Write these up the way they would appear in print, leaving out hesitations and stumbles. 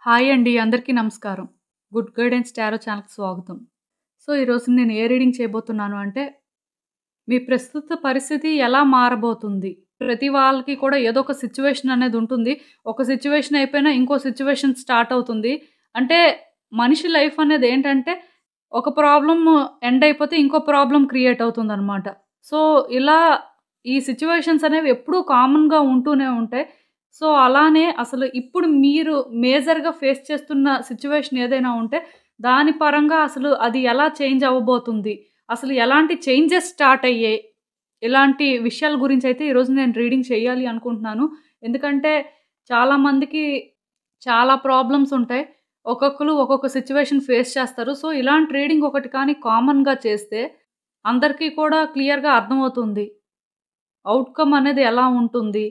Hi అండి. అందరికీ నమస్కారం. గుడ్ గైడెన్స్ టారో ఛానల్‌కి స్వాగతం. సో, ఈరోజు నేను ఏ రీడింగ్ చేయబోతున్నాను అంటే, మీ ప్రస్తుత పరిస్థితి ఎలా మారబోతుంది? ప్రతి వాళ్ళకి కూడా ఏదో ఒక సిట్యుయేషన్ అనేది ఉంటుంది. ఒక సిట్యుయేషన్ అయిపోయినా ఇంకో సిట్యుయేషన్ స్టార్ట్ అవుతుంది. అంటే మనిషి లైఫ్ అనేది ఏంటంటే, ఒక ప్రాబ్లమ్ ఎండ్ అయిపోతే ఇంకో ప్రాబ్లమ్ క్రియేట్ అవుతుందనమాట. సో, ఇలా ఈ సిట్యుయేషన్స్ అనేవి ఎప్పుడూ కామన్‌గా ఉంటూనే ఉంటాయి. సో, అలానే అసలు ఇప్పుడు మీరు మేజర్‌గా ఫేస్ చేస్తున్న సిట్యుయేషన్ ఏదైనా ఉంటే, దాని పరంగా అసలు అది ఎలా చేంజ్ అవ్వబోతుంది? అసలు ఎలాంటి చేంజెస్ స్టార్ట్ అయ్యాయి? ఇలాంటి విషయాల గురించయితే ఈరోజు నేను రీడింగ్ చేయాలి అనుకుంటున్నాను. ఎందుకంటే చాలామందికి చాలా ప్రాబ్లమ్స్ ఉంటాయి. ఒక్కొక్కళ్ళు ఒక్కొక్క సిట్యుయేషన్ ఫేస్ చేస్తారు. సో, ఇలాంటి రీడింగ్ ఒకటి కానీ కామన్‌గా చేస్తే అందరికీ కూడా క్లియర్‌గా అర్థమవుతుంది. ఔట్‌కమ్ అనేది ఎలా ఉంటుంది?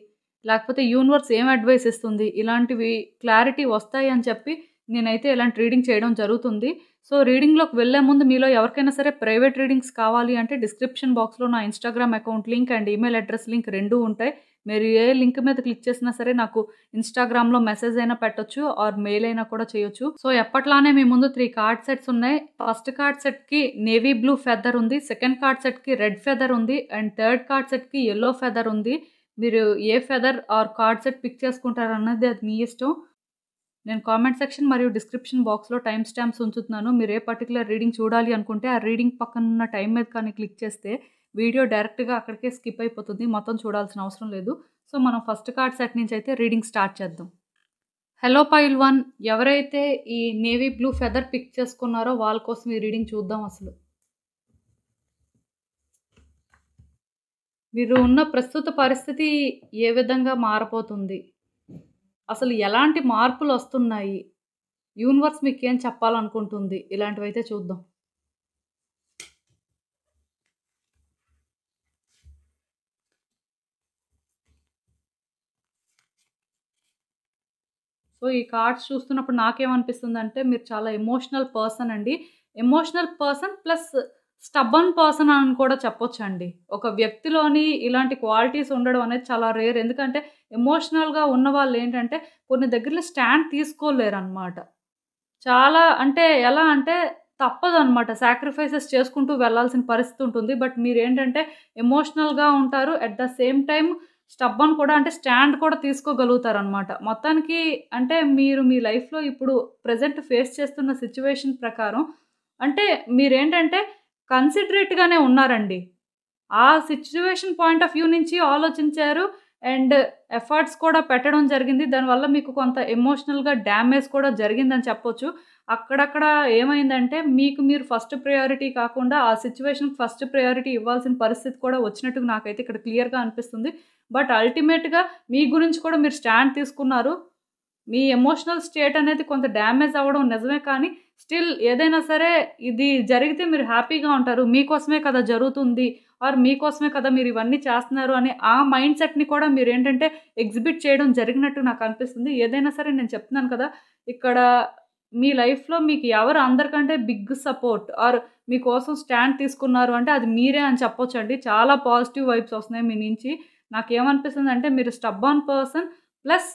లేకపోతే యూనివర్స్ ఏం అడ్వైస్ ఇస్తుంది? ఇలాంటివి క్లారిటీ వస్తాయి అని చెప్పి నేనైతే ఇలాంటి రీడింగ్ చేయడం జరుగుతుంది. సో, రీడింగ్‌లోకి వెళ్ళే ముందు మీలో ఎవరికైనా సరే ప్రైవేట్ రీడింగ్స్ కావాలి అంటే డిస్క్రిప్షన్ బాక్స్‌లో నా Instagram account link and email address link 2 ఉంటాయి. మీరు ఏ లింక్ మీద క్లిక్ చేసినా సరే నాకు ఇన్‌స్టాగ్రామ్‌లో మెసేజ్ అయినా పెట్టొచ్చు ఆర్ మెయిల్ అయినా కూడా చేయొచ్చు. సో, ఎప్పట్లానే మీ ముందు 3 కార్డ్ సెట్స్ ఉన్నాయి. ఫస్ట్ కార్డ్ సెట్‌కి నేవీ బ్లూ ఫెదర్ ఉంది. సెకండ్ కార్డ్ సెట్‌కి రెడ్ ఫెదర్ ఉంది. అండ్ థర్డ్ కార్డ్ సెట్‌కి యెల్లో ఫెదర్ ఉంది. మీరు ఏ feather or card set pick చేసుకుంటారన్నది అది మీ ఇష్టం. నేను కామెంట్ సెక్షన్ మరియు డిస్క్రిప్షన్ బాక్స్‌లో టైమ్ స్టాంప్స్ ఉంచుతున్నాను. మీరు ఏ పర్టిక్యులర్ రీడింగ్ చూడాలి అనుకుంటే ఆ రీడింగ్ పక్కనున్న టైం మీద కానీ క్లిక్ చేస్తే వీడియో డైరెక్ట్‌గా అక్కడికే స్కిప్ అయిపోతుంది. మొత్తం చూడాల్సిన అవసరం లేదు. సో, మనం ఫస్ట్ కార్డ్ సెట్ నుంచి అయితే రీడింగ్ స్టార్ట్ చేద్దాం. హలో పైల్ 1 ఎవరైతే ఈ నేవీ బ్లూ ఫెదర్ పిక్ చేసుకున్నారో వాళ్ళ కోసం ఈ రీడింగ్ చూద్దాం అసలు. మీరు ఉన్న ప్రస్తుత పరిస్థితి ఏ విధంగా మారబోతుంది? అసలు ఎలాంటి మార్పులొస్తున్నాయి? యూనివర్స్ మీకేం చెప్పాలనుకుంటుంది? ఇలాంటివైతే చూద్దాం. సో, ఈ కార్డ్స్ చూస్తున్నప్పుడు నాకేమనిపిస్తుందంటే మీరు చాలా ఎమోషనల్ పర్సన్ అండి. Emotional person plus stubborn person అని కూడా చెప్పొచ్చండి. ఒక వ్యక్తిలోని ఇలాంటి క్వాలిటీస్ ఉండడం అనేది చాలా రేర్. ఎందుకంటే ఎమోషనల్‌గా ఉన్నవాళ్ళేంటంటే కొన్ని దగ్గరలో స్టాండ్ తీసుకోలేరనమాట. చాలా అంటే ఎలా అంటే తప్పదనమాట. సాక్రిఫైసెస్ చేసుకుంటూ వెళ్ళాల్సిన పరిస్థితి ఉంటుంది. బట్ మీరేంటంటే ఎమోషనల్‌గా ఉంటారు. At the same time stubborn కూడా అంటే స్టాండ్ కూడా తీసుకోగలుగుతారనమాట. మొత్తానికి అంటే మీరు మీ లైఫ్‌లో ఇప్పుడు ప్రెజెంట్ ఫేస్ చేస్తున్న సిట్యుయేషన్ ప్రకారం అంటే మీరేంటంటే కన్సిడరేట్‌గానే ఉన్నారండి. ఆ సిట్యుయేషన్ పాయింట్ ఆఫ్ వ్యూ నుంచి ఆలోచించారు. అండ్ ఎఫర్ట్స్ కూడా పెట్టడం జరిగింది. దానివల్ల మీకు కొంత ఎమోషనల్‌గా డ్యామేజ్ కూడా జరిగిందని చెప్పొచ్చు. అక్కడక్కడ ఏమైందంటే మీకు మీరు ఫస్ట్ ప్రయారిటీ కాకుండా ఆ సిట్యుయేషన్‌కి ఫస్ట్ ప్రయారిటీ ఇవ్వాల్సిన పరిస్థితి కూడా వచ్చినట్టుగా నాకైతే ఇక్కడ క్లియర్‌గా అనిపిస్తుంది. బట్ అల్టిమేట్‌గా మీ గురించి కూడా మీరు స్టాండ్ తీసుకున్నారు. మీ ఎమోషనల్ స్టేట్ అనేది కొంత డ్యామేజ్ అవ్వడం నిజమే కానీ, స్టిల్ ఏదైనా సరే ఇది జరిగితే మీరు హ్యాపీగా ఉంటారు. మీకోసమే కదా జరుగుతుంది. ఆర్ మీకోసమే కదా మీరు ఇవన్నీ చేస్తున్నారు అనే ఆ మైండ్ సెట్‌ని కూడా మీరేంటంటే ఎగ్జిబిట్ చేయడం జరిగినట్టు నాకనిపిస్తుంది. ఏదైనా సరే నేను చెప్తున్నాను కదా! ఇక్కడ మీ లైఫ్‌లో మీకు ఎవరు అందరికంటే బిగ్ సపోర్ట్ ఆర్ మీకోసం స్టాండ్ తీసుకున్నారు అంటే అది మీరే అని చెప్పొచ్చండి. చాలా పాజిటివ్ వైబ్స్ వస్తున్నాయి మీ నుంచి. నాకేమనిపిస్తుందంటే మీరు stubborn person plus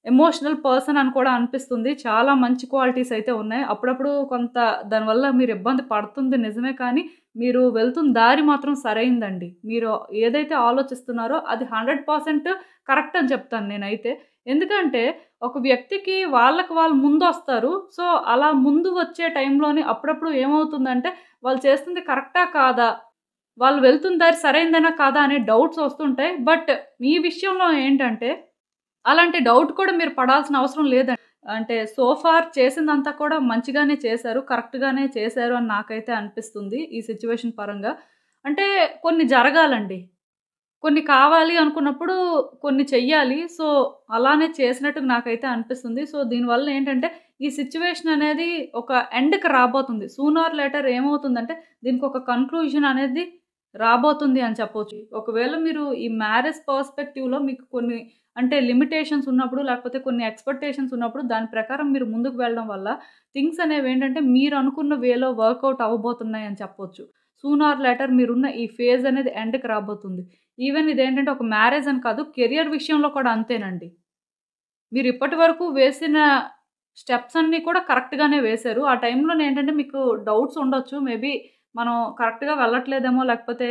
emotional person అని కూడా అనిపిస్తుంది. చాలా మంచి క్వాలిటీస్ అయితే ఉన్నాయి. అప్పుడప్పుడు కొంత దానివల్ల మీరు ఇబ్బంది పడుతుంది నిజమే కానీ, మీరు వెళ్తున్న దారి మాత్రం సరైందండి. మీరు ఏదైతే ఆలోచిస్తున్నారో అది 100% కరెక్ట్ అని చెప్తాను నేనైతే. ఎందుకంటే ఒక వ్యక్తికి వాళ్ళకి వాళ్ళు ముందొస్తారు. సో, అలా ముందు వచ్చే టైంలోనే అప్పుడప్పుడు ఏమవుతుందంటే వాళ్ళు చేస్తుంది కరెక్టా? కాదా? వాళ్ళు వెళ్తున్న దారి సరైందేనా? కాదా? అనే డౌట్స్ వస్తుంటాయి. బట్ మీ విషయంలో ఏంటంటే అలాంటి డౌట్ కూడా మీరు పడాల్సిన అవసరం లేదండి. అంటే సో ఫార్ చేసిందంతా కూడా మంచిగానే చేశారు. కరెక్ట్‌గానే చేశారు అని నాకైతే అనిపిస్తుంది. ఈ సిట్యుయేషన్ పరంగా. అంటే కొన్ని జరగాలండి. కొన్ని కావాలి అనుకున్నప్పుడు కొన్ని చెయ్యాలి. సో, అలానే చేసినట్టు నాకైతే అనిపిస్తుంది. సో, దీనివల్ల ఏంటంటే ఈ సిట్యుయేషన్ అనేది ఒక ఎండ్‌కి రాబోతుంది. సూన్ ఆర్ లేటర్ ఏమవుతుందంటే దీనికొక కన్క్లూజన్ అనేది రాబోతుంది అని చెప్పొచ్చు. ఒకవేళ మీరు ఈ మ్యారేజ్ పర్స్‌పెక్టివ్‌లో మీకు కొన్ని అంటే లిమిటేషన్స్ ఉన్నప్పుడు లేకపోతే కొన్ని ఎక్స్‌పెక్టేషన్స్ ఉన్నప్పుడు దాని ప్రకారం మీరు ముందుకు వెళ్ళడం వల్ల థింగ్స్ అనేవేంటంటే మీరు అనుకున్న వేలో వర్కౌట్ అవ్వబోతున్నాయి అని చెప్పొచ్చు. సూన్ ఆర్ లేటర్ మీరున్న ఈ ఫేజ్ అనేది ఎండ్‌కి రాబోతుంది. ఈవెన్ ఇదేంటంటే ఒక మ్యారేజ్ అని కాదు. కెరియర్ విషయంలో కూడా అంతేనండి. మీరు ఇప్పటి వరకు వేసిన స్టెప్స్ అన్నీ కూడా కరెక్ట్‌గానే వేశారు. ఆ టైంలోనేంటంటే మీకు డౌట్స్ ఉండొచ్చు. మేబీ మనం కరెక్ట్‌గా వెళ్ళట్లేదేమో, లేకపోతే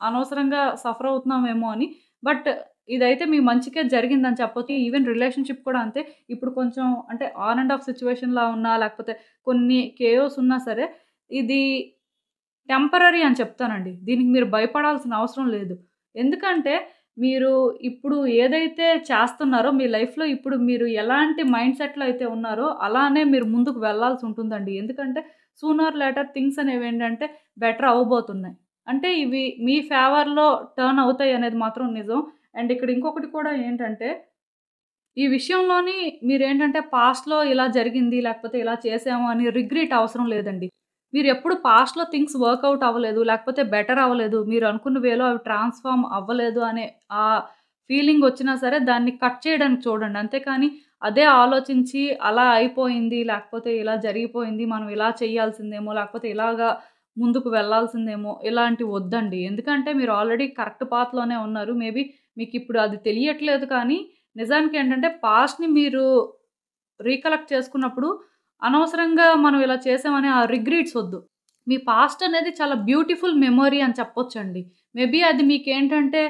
అనవసరంగా సఫర్ అవుతున్నామేమో అని. బట్ ఇదైతే మీ మంచికే జరిగిందని చెప్పొచ్చు. ఈవెన్ రిలేషన్‌షిప్ కూడా అంతే. ఇప్పుడు కొంచెం అంటే ఆన్ అండ్ ఆఫ్ సిట్యుయేషన్‌లా ఉన్నా, లేకపోతే కొన్ని కేయోస్ ఉన్నా సరే, ఇది టెంపరరీ అని చెప్తానండి. దీనికి మీరు భయపడాల్సిన అవసరం లేదు. ఎందుకంటే, మీరు ఇప్పుడు ఏదైతే చేస్తున్నారో మీ లైఫ్‌లో ఇప్పుడు మీరు ఎలాంటి మైండ్ సెట్‌లో అయితే ఉన్నారో, అలానే మీరు ముందుకు వెళ్ళాల్సుంటుందండి. ఎందుకంటే, సూనర్ లేటర్ థింగ్స్ అనేవేంటంటే బెటర్ అవ్వబోతున్నాయి. అంటే ఇవి మీ ఫేవర్‌లో టర్న్ అవుతాయి అనేది మాత్రం నిజం. అండ్ ఇక్కడ ఇంకొకటి కూడా ఏంటంటే, ఈ విషయంలోని మీరేంటంటే పాస్ట్‌లో ఇలా జరిగింది, లేకపోతే ఇలా చేశాము అని రిగ్రెట్ అవసరం లేదండి. మీరెప్పుడు పాస్ట్‌లో థింగ్స్ వర్కౌట్ అవ్వలేదు, లేకపోతే బెటర్ అవ్వలేదు, మీరు అనుకున్న వేలో అవి ట్రాన్స్‌ఫార్మ్ అవ్వలేదు అనే ఫీలింగ్ వచ్చినా సరే దాన్ని కట్ చేయడానికి చూడండి. అంతేకాని అదే ఆలోచించి అలా అయిపోయింది, లేకపోతే ఇలా జరిగిపోయింది, మనం ఇలా చేయాల్సిందేమో, లేకపోతే ఇలాగా ముందుకు వెళ్ళాల్సిందేమో ఇలాంటివి వద్దండి. ఎందుకంటే మీరు ఆల్రెడీ కరెక్ట్ పాత్‌లోనే ఉన్నారు. మేబీ మీకిప్పుడు అది తెలియట్లేదు కానీ నిజానికేంటంటే పాస్ట్‌ని మీరు రీకలెక్ట్ చేసుకున్నప్పుడు అనవసరంగా మనం ఇలా చేసామని ఆ రిగ్రెట్స్ ఒద్దు. మీ పాస్ట్ అనేది చాలా బ్యూటిఫుల్ మెమరీ అని చెప్పొచ్చండి. మేబీ అది మీకేంటంటే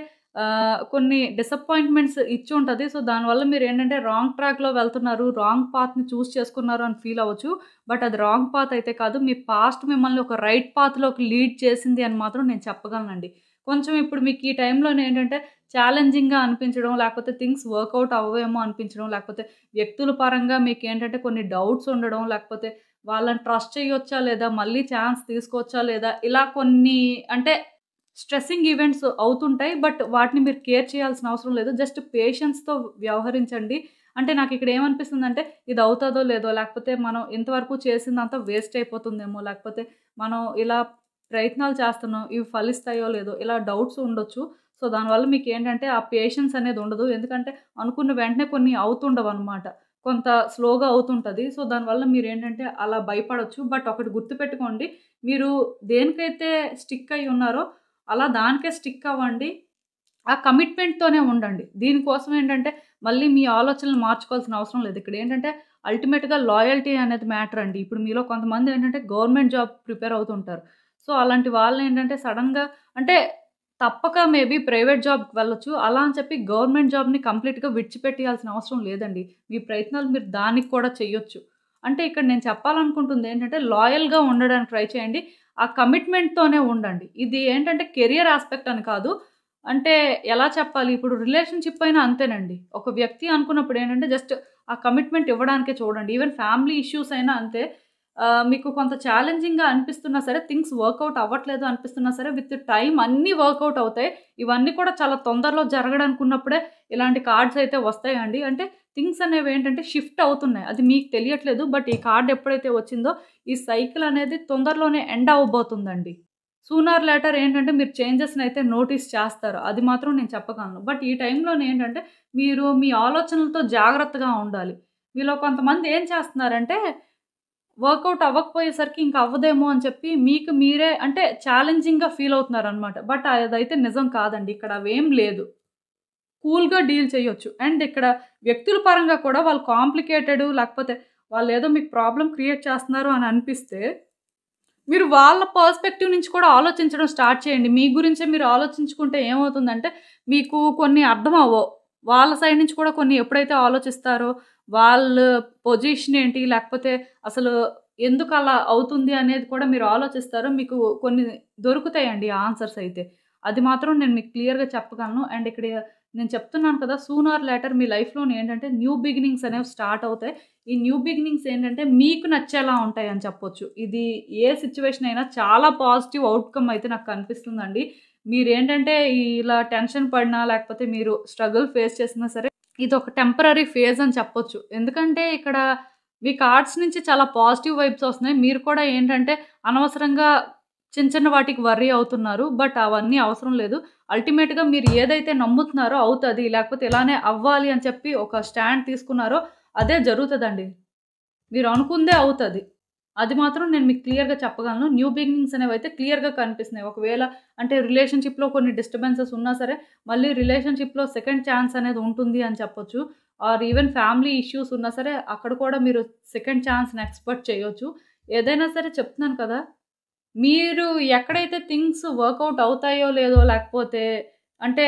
కొన్ని డిసప్పాయింట్‌మెంట్స్ ఇచ్చుంటది. సో, దానివల్ల మీరేంటంటే రాంగ్ ట్రాక్‌లో వెళ్తున్నారు, రాంగ్ పాత్‌ని చేసుకున్నారు అని ఫీల్ అవ్వచ్చు. బట్ అది రాంగ్ పాత్ అయితే కాదు. మీ పాస్ట్ మిమ్మల్ని ఒక రైట్ పాత్‌లోకి లీడ్ చేసింది అని మాత్రం నేను చెప్పగలనండి. కొంచెం ఇప్పుడు మీకు ఈ టైంలోనేంటంటే ఛాలెంజింగ్‌గా అనిపించడం, లేకపోతే థింగ్స్ వర్కౌట్ అవ్వవేమో అనిపించడం, లేకపోతే వ్యక్తుల పరంగా మీకేంటంటే కొన్ని డౌట్స్ ఉండడం, లేకపోతే వాళ్ళని ట్రస్ట్ చేయొచ్చా లేదా? మళ్ళీ ఛాన్స్ తీసుకోవచ్చా లేదా? ఇలా కొన్ని అంటే స్ట్రెస్సింగ్ ఈవెంట్స్ అవుతుంటాయి. బట్ వాటిని మీరు కేర్ చేయాల్సిన అవసరం లేదు. జస్ట్ పేషెన్స్‌తో వ్యవహరించండి. అంటే నాకిక్కడ ఏమనిపిస్తుందంటే ఇది అవుతదో లేదో, లేకపోతే మనం ఇంతవరకు చేసిందంతా వేస్ట్ అయిపోతుందేమో, లేకపోతే మనం ఇలా ప్రయత్నాలు చేస్తున్నాం, ఇవి ఫలిస్తాయో లేదో, ఇలా డౌట్స్ ఉండొచ్చు. సో, దానివల్ల మీకేంటంటే ఆ పేషెన్స్ అనేది ఉండదు. ఎందుకంటే అనుకున్న వెంటనే కొన్ని అవుతుండవనమాట. కొంత స్లోగా అవుతుంటది. సో, దానివల్ల మీరేంటంటే అలా భయపడొచ్చు. బట్ ఒకటి గుర్తుపెట్టుకోండి. మీరు దేనికైతే స్టిక్ అయ్యి ఉన్నారో అలా దానికే స్టిక్ అవ్వండి. ఆ కమిట్మెంట్‌తోనే ఉండండి. దీనికోసం ఏంటంటే మళ్ళీ మీ ఆలోచనలు మార్చుకోవాల్సిన అవసరం లేదు. ఇక్కడేంటంటే అల్టిమేట్‌గా లాయల్టీ అనేది మ్యాటర్ అండి. ఇప్పుడు మీలో కొంతమంది ఏంటంటే గవర్నమెంట్ జాబ్ ప్రిపేర్ అవుతుంటారు. సో, అలాంటి వాళ్ళేంటంటే సడెన్‌గా అంటే తప్పక మేబీ ప్రైవేట్ జాబ్‌కి వెళ్ళొచ్చు. అలా అని చెప్పి గవర్నమెంట్ జాబ్‌ని కంప్లీట్‌గా విడిచిపెట్టేయాల్సిన అవసరం లేదండి. మీ ప్రయత్నాలు మీరు దానికి కూడా చెయ్యొచ్చు. అంటే ఇక్కడ నేను చెప్పాలనుకుంటుంది ఏంటంటే లాయల్‌గా ఉండడానికి ట్రై చేయండి. ఆ కమిట్మెంట్‌తోనే ఉండండి. ఇది ఏంటంటే కెరియర్ యాస్పెక్ట్ అని కాదు. అంటే ఎలా చెప్పాలి? ఇప్పుడు రిలేషన్‌షిప్ అయినా అంతేనండి. ఒక వ్యక్తి అనుకున్నప్పుడు ఏంటంటే జస్ట్ ఆ కమిట్మెంట్ ఇవ్వడానికే చూడండి. ఈవెన్ ఫ్యామిలీ ఇష్యూస్ అయినా అంతే. మీకు కొంత ఛాలెంజింగ్‌గా అనిపిస్తున్నా సరే, థింగ్స్ వర్కౌట్ అవ్వట్లేదు అనిపిస్తున్నా సరే, విత్ టైమ్ అన్నీ వర్కౌట్ అవుతాయి. ఇవన్నీ కూడా చాలా తొందరలో జరగడానికి ఉన్నప్పుడే ఇలాంటి కార్డ్స్ అయితే వస్తాయండి. అంటే థింగ్స్ అనేవేంటంటే షిఫ్ట్ అవుతున్నాయి. అది మీకు తెలియట్లేదు. బట్ ఈ కార్డ్ ఎప్పుడైతే వచ్చిందో ఈ సైకిల్ అనేది తొందరలోనే ఎండ్ అవ్వబోతుందండి. సూనర్ లేటర్ ఏంటంటే మీరు చేంజెస్‌నయితే నోటీస్ చేస్తారు. అది మాత్రం నేను చెప్పగలను. బట్ ఈ టైంలోనేంటంటే మీరు మీ ఆలోచనలతో జాగ్రత్తగా ఉండాలి. మీలో కొంతమంది ఏం చేస్తున్నారంటే వర్కౌట్ అవ్వకపోయేసరికి ఇంక అవ్వదేమో అని చెప్పి మీకు మీరే అంటే ఛాలెంజింగ్‌గా ఫీల్ అవుతున్నారనమాట. బట్ అదైతే నిజం కాదండి. ఇక్కడ అవేం లేదు. కూల్‌గా డీల్ చేయొచ్చు. అండ్ ఇక్కడ వ్యక్తుల పరంగా కూడా వాళ్ళు కాంప్లికేటెడ్ లేకపోతే వాళ్ళేదో మీకు ప్రాబ్లమ్ క్రియేట్ చేస్తున్నారు అని అనిపిస్తే మీరు వాళ్ళ పర్స్‌పెక్టివ్ నుంచి కూడా ఆలోచించడం స్టార్ట్ చేయండి. మీ గురించే మీరు ఆలోచించుకుంటే ఏమవుతుందంటే, మీకు కొన్ని అర్థం అవ్వవు. వాళ్ళ సైడ్ నుంచి కూడా కొన్ని ఎప్పుడైతే ఆలోచిస్తారో, వాళ్ళ పొజిషన్ ఏంటి, లేకపోతే అసలు ఎందుకలా అవుతుంది అనేది కూడా మీరు ఆలోచిస్తారో, మీకు కొన్ని దొరుకుతాయండి ఆన్సర్స్ అయితే. అది మాత్రం నేను మీకు క్లియర్‌గా చెప్పగలను. అండ్ ఇక్కడ నేను చెప్తున్నాను కదా! సూన్ ఆర్ లేటర్ మీ లైఫ్‌లోని ఏంటంటే న్యూ బిగినింగ్స్ అనేవి స్టార్ట్ అవుతాయి. ఈ న్యూ బిగినింగ్స్ ఏంటంటే మీకు నచ్చేలా ఉంటాయని చెప్పొచ్చు. ఇది ఏ సిట్యుయేషన్ అయినా చాలా పాజిటివ్ ఔట్‌కమ్ అయితే నాకు కనిపిస్తుందండి. మీరేంటంటే ఇలా టెన్షన్ పడినా లేకపోతే మీరు స్ట్రగుల్ ఫేస్ చేసినా సరే ఇదొక టెంపరరీ ఫేజ్ అని చెప్పొచ్చు. ఎందుకంటే ఇక్కడ మీ కార్డ్స్ నుంచి చాలా పాజిటివ్ వైబ్స్ వస్తున్నాయి. మీరు కూడా ఏంటంటే అనవసరంగా చిన్న చిన్న వాటికి వర్రీ అవుతున్నారు. బట్ అవన్నీ అవసరం లేదు. అల్టిమేట్‌గా మీరు ఏదైతే నమ్ముతున్నారో అవుతది. లేకపోతే ఇలానే అవ్వాలి అని చెప్పి ఒక స్టాండ్ తీసుకున్నారో అదే జరుగుతదండి. మీరు అనుకుందే అవుతది. అది మాత్రం నేను మీకు క్లియర్‌గా చెప్పగలను. న్యూ బిగినింగ్స్ అనేవైతే క్లియర్‌గా కనిపిస్తున్నాయి. ఒకవేళ అంటే రిలేషన్‌షిప్‌లో కొన్ని డిస్టర్బెన్సెస్ ఉన్నా సరే, మళ్ళీ రిలేషన్‌షిప్‌లో సెకండ్ ఛాన్స్ అనేది ఉంటుంది అని చెప్పొచ్చు. ఆర్ ఈవెన్ ఫ్యామిలీ ఇష్యూస్ ఉన్నా సరే, అక్కడ కూడా మీరు సెకండ్ ఛాన్స్‌ని ఎక్స్‌పెక్ట్ చేయొచ్చు. ఏదైనా సరే చెప్తున్నాను కదా! మీరు ఎక్కడైతే థింగ్స్ వర్కౌట్ అవుతాయో లేదో, లేకపోతే అంటే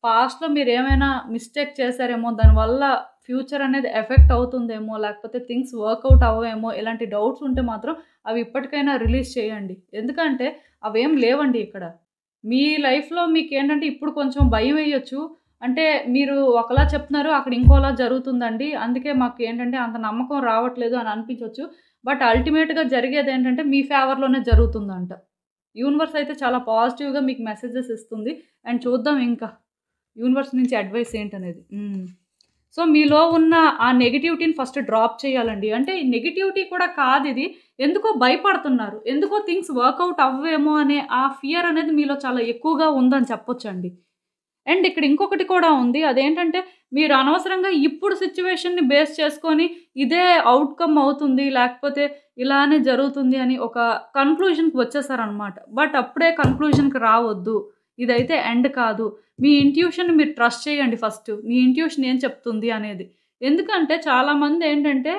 పాస్ట్‌లో మీరేమైనా మిస్టేక్ చేశారేమో, దానివల్ల ఫ్యూచర్ అనేది ఎఫెక్ట్ అవుతుందేమో, లేకపోతే థింగ్స్ వర్కౌట్ అవ్వేమో, ఇలాంటి డౌట్స్ ఉంటే మాత్రం అవి ఇప్పటికైనా రిలీజ్ చేయండి. ఎందుకంటే అవేం లేవండి ఇక్కడ. మీ లైఫ్‌లో మీకేంటంటే ఇప్పుడు కొంచెం భయమేయొచ్చు. అంటే మీరు ఒకలా చెప్తున్నారు, అక్కడ ఇంకోలా జరుగుతుందండి. అందుకే మాకేంటంటే అంత నమ్మకం రావట్లేదు అని అనిపించొచ్చు. బట్ అల్టిమేట్‌గా జరిగేదేంటంటే మీ ఫేవర్‌లోనే జరుగుతుందంట. యూనివర్స్ అయితే చాలా పాజిటివ్‌గా మీకు మెసేజెస్ ఇస్తుంది. అండ్ చూద్దాం ఇంకా యూనివర్స్ నుంచి అడ్వైస్ ఏంటనేది. సో, మీలో ఉన్న ఆ నెగటివిటీని ఫస్ట్ డ్రాప్ చేయాలండి. అంటే నెగటివిటీ కూడా కాదిది. ఎందుకో భయపడుతున్నారు. ఎందుకో థింగ్స్ వర్కౌట్ అవ్వేమో అనే ఆ ఫియర్ అనేది మీలో చాలా ఎక్కువగా ఉందని చెప్పొచ్చండి. అండ్ ఇక్కడ ఇంకొకటి కూడా ఉంది. అదేంటంటే మీరు అనవసరంగా ఇప్పుడు సిట్యుయేషన్‌ని బేస్ చేసుకొని ఇదే ఔట్‌కమ్ అవుతుంది. లేకపోతే ఇలానే జరుగుతుంది అని ఒక కన్క్లూజన్‌కి వచ్చేసారనమాట. బట్ అప్పుడే కన్క్లూజన్‌కి రావద్దు. ఇదైతే ఎండ్ కాదు. మీ ఇంట్యూషన్‌ని మీరు ట్రస్ట్ చేయండి ఫస్ట్. మీ ఇంట్యూషన్ ఏం చెప్తుంది అనేది. ఎందుకంటే చాలామందేంటంటే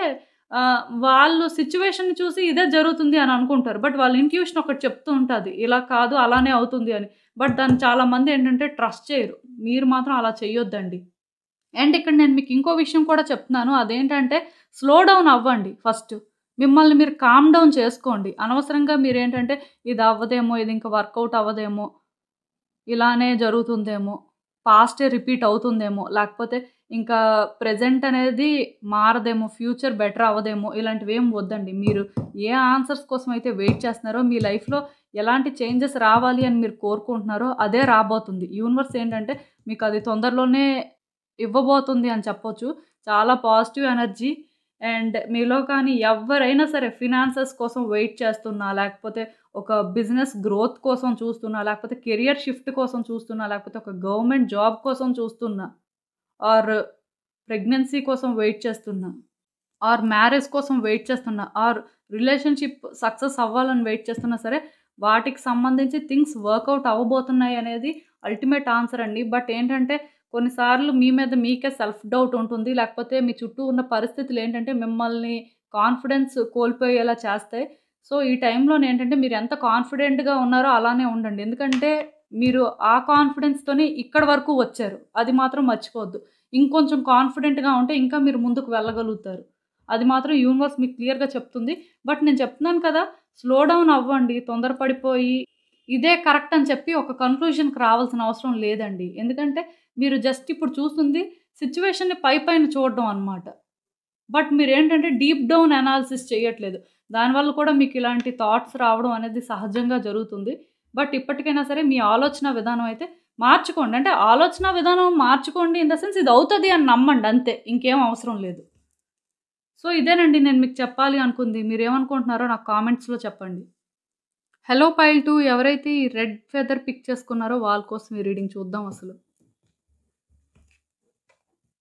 వాళ్ళు సిట్యుయేషన్‌ని చూసి ఇదే జరుగుతుంది అని అనుకుంటారు. బట్ వాళ్ళ ఇంట్యూషన్ ఒకటి చెప్తూ ఉంటది. ఇలా కాదు అలానే అవుతుంది అని. బట్ దాన్ని చాలామందేంటంటే ట్రస్ట్ చేయరు. మీరు మాత్రం అలా చెయ్యొద్దండి. అండ్ ఇక్కడ నేను మీకు ఇంకో విషయం కూడా చెప్తున్నాను. అదేంటంటే స్లో డౌన్ అవ్వండి ఫస్ట్. మిమ్మల్ని మీరు కామ్ డౌన్ చేసుకోండి. అనవసరంగా మీరేంటంటే ఇది అవ్వదేమో, ఇది ఇంక వర్కౌట్ అవ్వదేమో, ఇలానే జరుగుతుందేమో, పాస్టే రిపీట్ అవుతుందేమో, లేకపోతే ఇంకా ప్రెజెంట్ అనేది మారదేమో, ఫ్యూచర్ బెటర్ అవ్వదేమో ఇలాంటివేం వద్దండి. మీరు ఏ ఆన్సర్స్ కోసం అయితే వెయిట్ చేస్తున్నారో, మీ లైఫ్‌లో ఎలాంటి చేంజెస్ రావాలి అని మీరు కోరుకుంటున్నారో అదే రాబోతుంది. యూనివర్స్ ఏంటంటే మీకు అది తొందరలోనే ఇవ్వబోతుంది అని చెప్పొచ్చు. చాలా పాజిటివ్ ఎనర్జీ. అండ్ మీలో కానీ ఎవ్వరైనా సరే ఫినాన్సెస్ కోసం వెయిట్ చేస్తున్నా, లేకపోతే ఒక బిజినెస్ గ్రోత్ కోసం చూస్తున్నా, లేకపోతే కెరియర్ షిఫ్ట్ కోసం చూస్తున్నా, లేకపోతే ఒక గవర్నమెంట్ జాబ్ కోసం చూస్తున్నా, ఆర్ ప్రెగ్నెన్సీ కోసం వెయిట్ చేస్తున్నా, ఆర్ మ్యారేజ్ కోసం వెయిట్ చేస్తున్నా, ఆర్ రిలేషన్‌షిప్ సక్సెస్ అవ్వాలని వెయిట్ చేస్తున్నా సరే, వాటికి సంబంధించి థింగ్స్ వర్కౌట్ అవ్వబోతున్నాయి అనేది అల్టిమేట్ ఆన్సర్ అండి. బట్ ఏంటంటే కొన్నిసార్లు మీ మీద మీకే సెల్ఫ్ డౌట్ ఉంటుంది. లేకపోతే మీ చుట్టూ ఉన్న పరిస్థితులు ఏంటంటే మిమ్మల్ని కాన్ఫిడెన్స్ కోల్పోయేలా చేస్తాయి. సో, ఈ టైంలోనేంటంటే మీరు ఎంత కాన్ఫిడెంట్‌గా ఉన్నారో అలానే ఉండండి. ఎందుకంటే మీరు ఆ కాన్ఫిడెన్స్‌తోనే ఇక్కడి వరకు వచ్చారు. అది మాత్రం మర్చిపోవద్దు. ఇంకొంచెం కాన్ఫిడెంట్‌గా ఉంటే ఇంకా మీరు ముందుకు వెళ్ళగలుగుతారు. అది మాత్రం యూనివర్స్ మీకు క్లియర్‌గా చెప్తుంది. బట్ నేను చెప్తున్నాను కదా! స్లో డౌన్ అవ్వండి. తొందరపడిపోయి ఇదే కరెక్ట్ అని చెప్పి ఒక కన్క్లూజన్‌కి రావాల్సిన అవసరం లేదండి. ఎందుకంటే మీరు జస్ట్ ఇప్పుడు చూస్తుంది సిట్యుయేషన్‌ని పైపైన చూడడం అన్నమాట. బట్ మీరేంటంటే డీప్ డౌన్ అనాలిసిస్ చేయట్లేదు. దానివల్ల కూడా మీకు ఇలాంటి థాట్స్ రావడం అనేది సహజంగా జరుగుతుంది. బట్ ఇప్పటికైనా సరే మీ ఆలోచన విధానం అయితే మార్చుకోండి. అంటే ఆలోచన విధానం మార్చుకోండి ఇన్ ద సెన్స్ ఇది అవుతది అని నమ్మండి అంతే. ఇంకేం అవసరం లేదు. సో, ఇదేనండి నేను మీకు చెప్పాలి అనుకుంది. మీరేమనుకుంటున్నారో నాకు కామెంట్స్‌లో చెప్పండి. హలో పైల్ 2 ఎవరైతే ఈ రెడ్ ఫెదర్ పిక్ చేసుకున్నారో వాళ్ళ కోసం ఈ రీడింగ్ చూద్దాం అసలు.